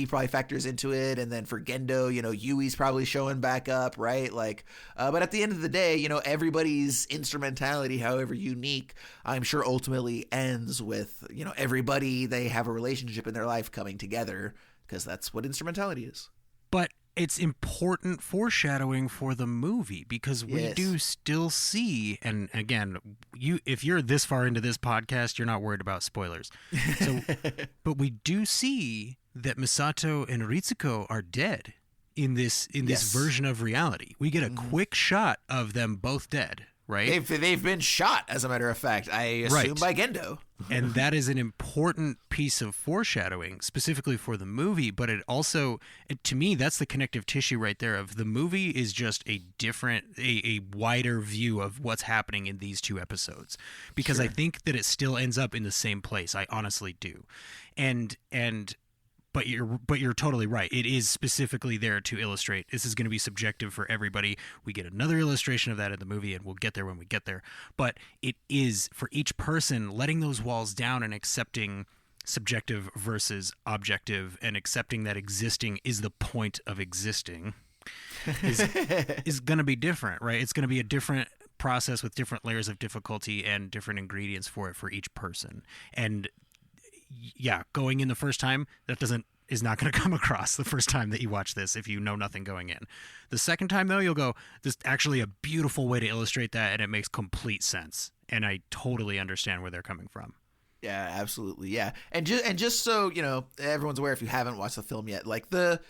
probably factors into it. And then for Gendo, Yui's probably showing back up, right? Like, but at the end of the day, everybody's instrumentality, however unique, I'm sure ultimately ends with, everybody, they have a relationship in their life coming together, because that's what instrumentality is. But it's important foreshadowing for the movie, because we do still see, and again, if you're this far into this podcast, you're not worried about spoilers. So, but we do see that Misato and Ritsuko are dead in this version of reality. We get a quick shot of them both dead. Right? They've been shot, as a matter of fact, I assume by Gendo. And that is an important piece of foreshadowing, specifically for the movie, but it also, to me, that's the connective tissue right there of the movie is just a wider view of what's happening in these two episodes. Because I think that it still ends up in the same place. I honestly do. And But you're totally right. It is specifically there to illustrate this is going to be subjective for everybody. We get another illustration of that in the movie, and we'll get there when we get there. But it is for each person letting those walls down and accepting subjective versus objective, and accepting that existing is the point of existing is going to be different, right? It's going to be a different process with different layers of difficulty and different ingredients for it for each person. And yeah, going in the first time, is not going to come across the first time that you watch this if you know nothing going in. The second time, though, you'll go, this is actually a beautiful way to illustrate that, and it makes complete sense. And I totally understand where they're coming from. Yeah, absolutely. Yeah. And just so, everyone's aware, if you haven't watched the film yet, like the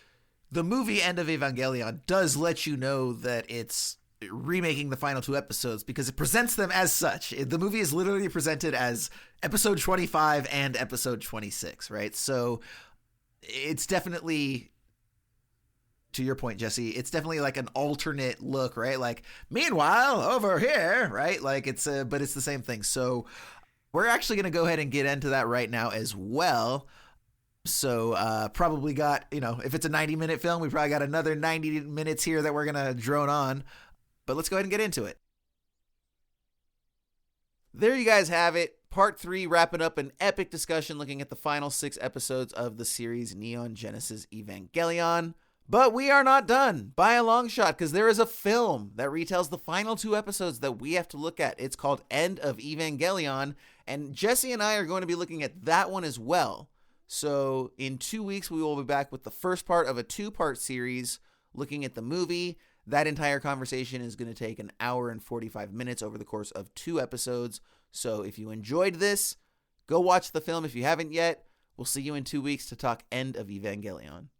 movie End of Evangelion does let you know that it's remaking the final 2 episodes because it presents them as such. The movie is literally presented as episode 25 and episode 26, right? So it's definitely, to your point, Jesse, it's definitely like an alternate look, right? Like, meanwhile, over here, right? Like but it's the same thing. So we're actually going to go ahead and get into that right now as well. So probably got, if it's a 90-minute film, we probably got another 90 minutes here that we're going to drone on. But let's go ahead and get into it. There you guys have it. Part 3, wrapping up an epic discussion looking at the final 6 episodes of the series Neon Genesis Evangelion. But we are not done by a long shot, because there is a film that retells the final 2 episodes that we have to look at. It's called End of Evangelion, and Jesse and I are going to be looking at that one as well. So in 2 weeks, we will be back with the first part of a 2-part series looking at the movie. That entire conversation is going to take an hour and 45 minutes over the course of 2 episodes. So if you enjoyed this, go watch the film if you haven't yet. We'll see you in 2 weeks to talk End of Evangelion.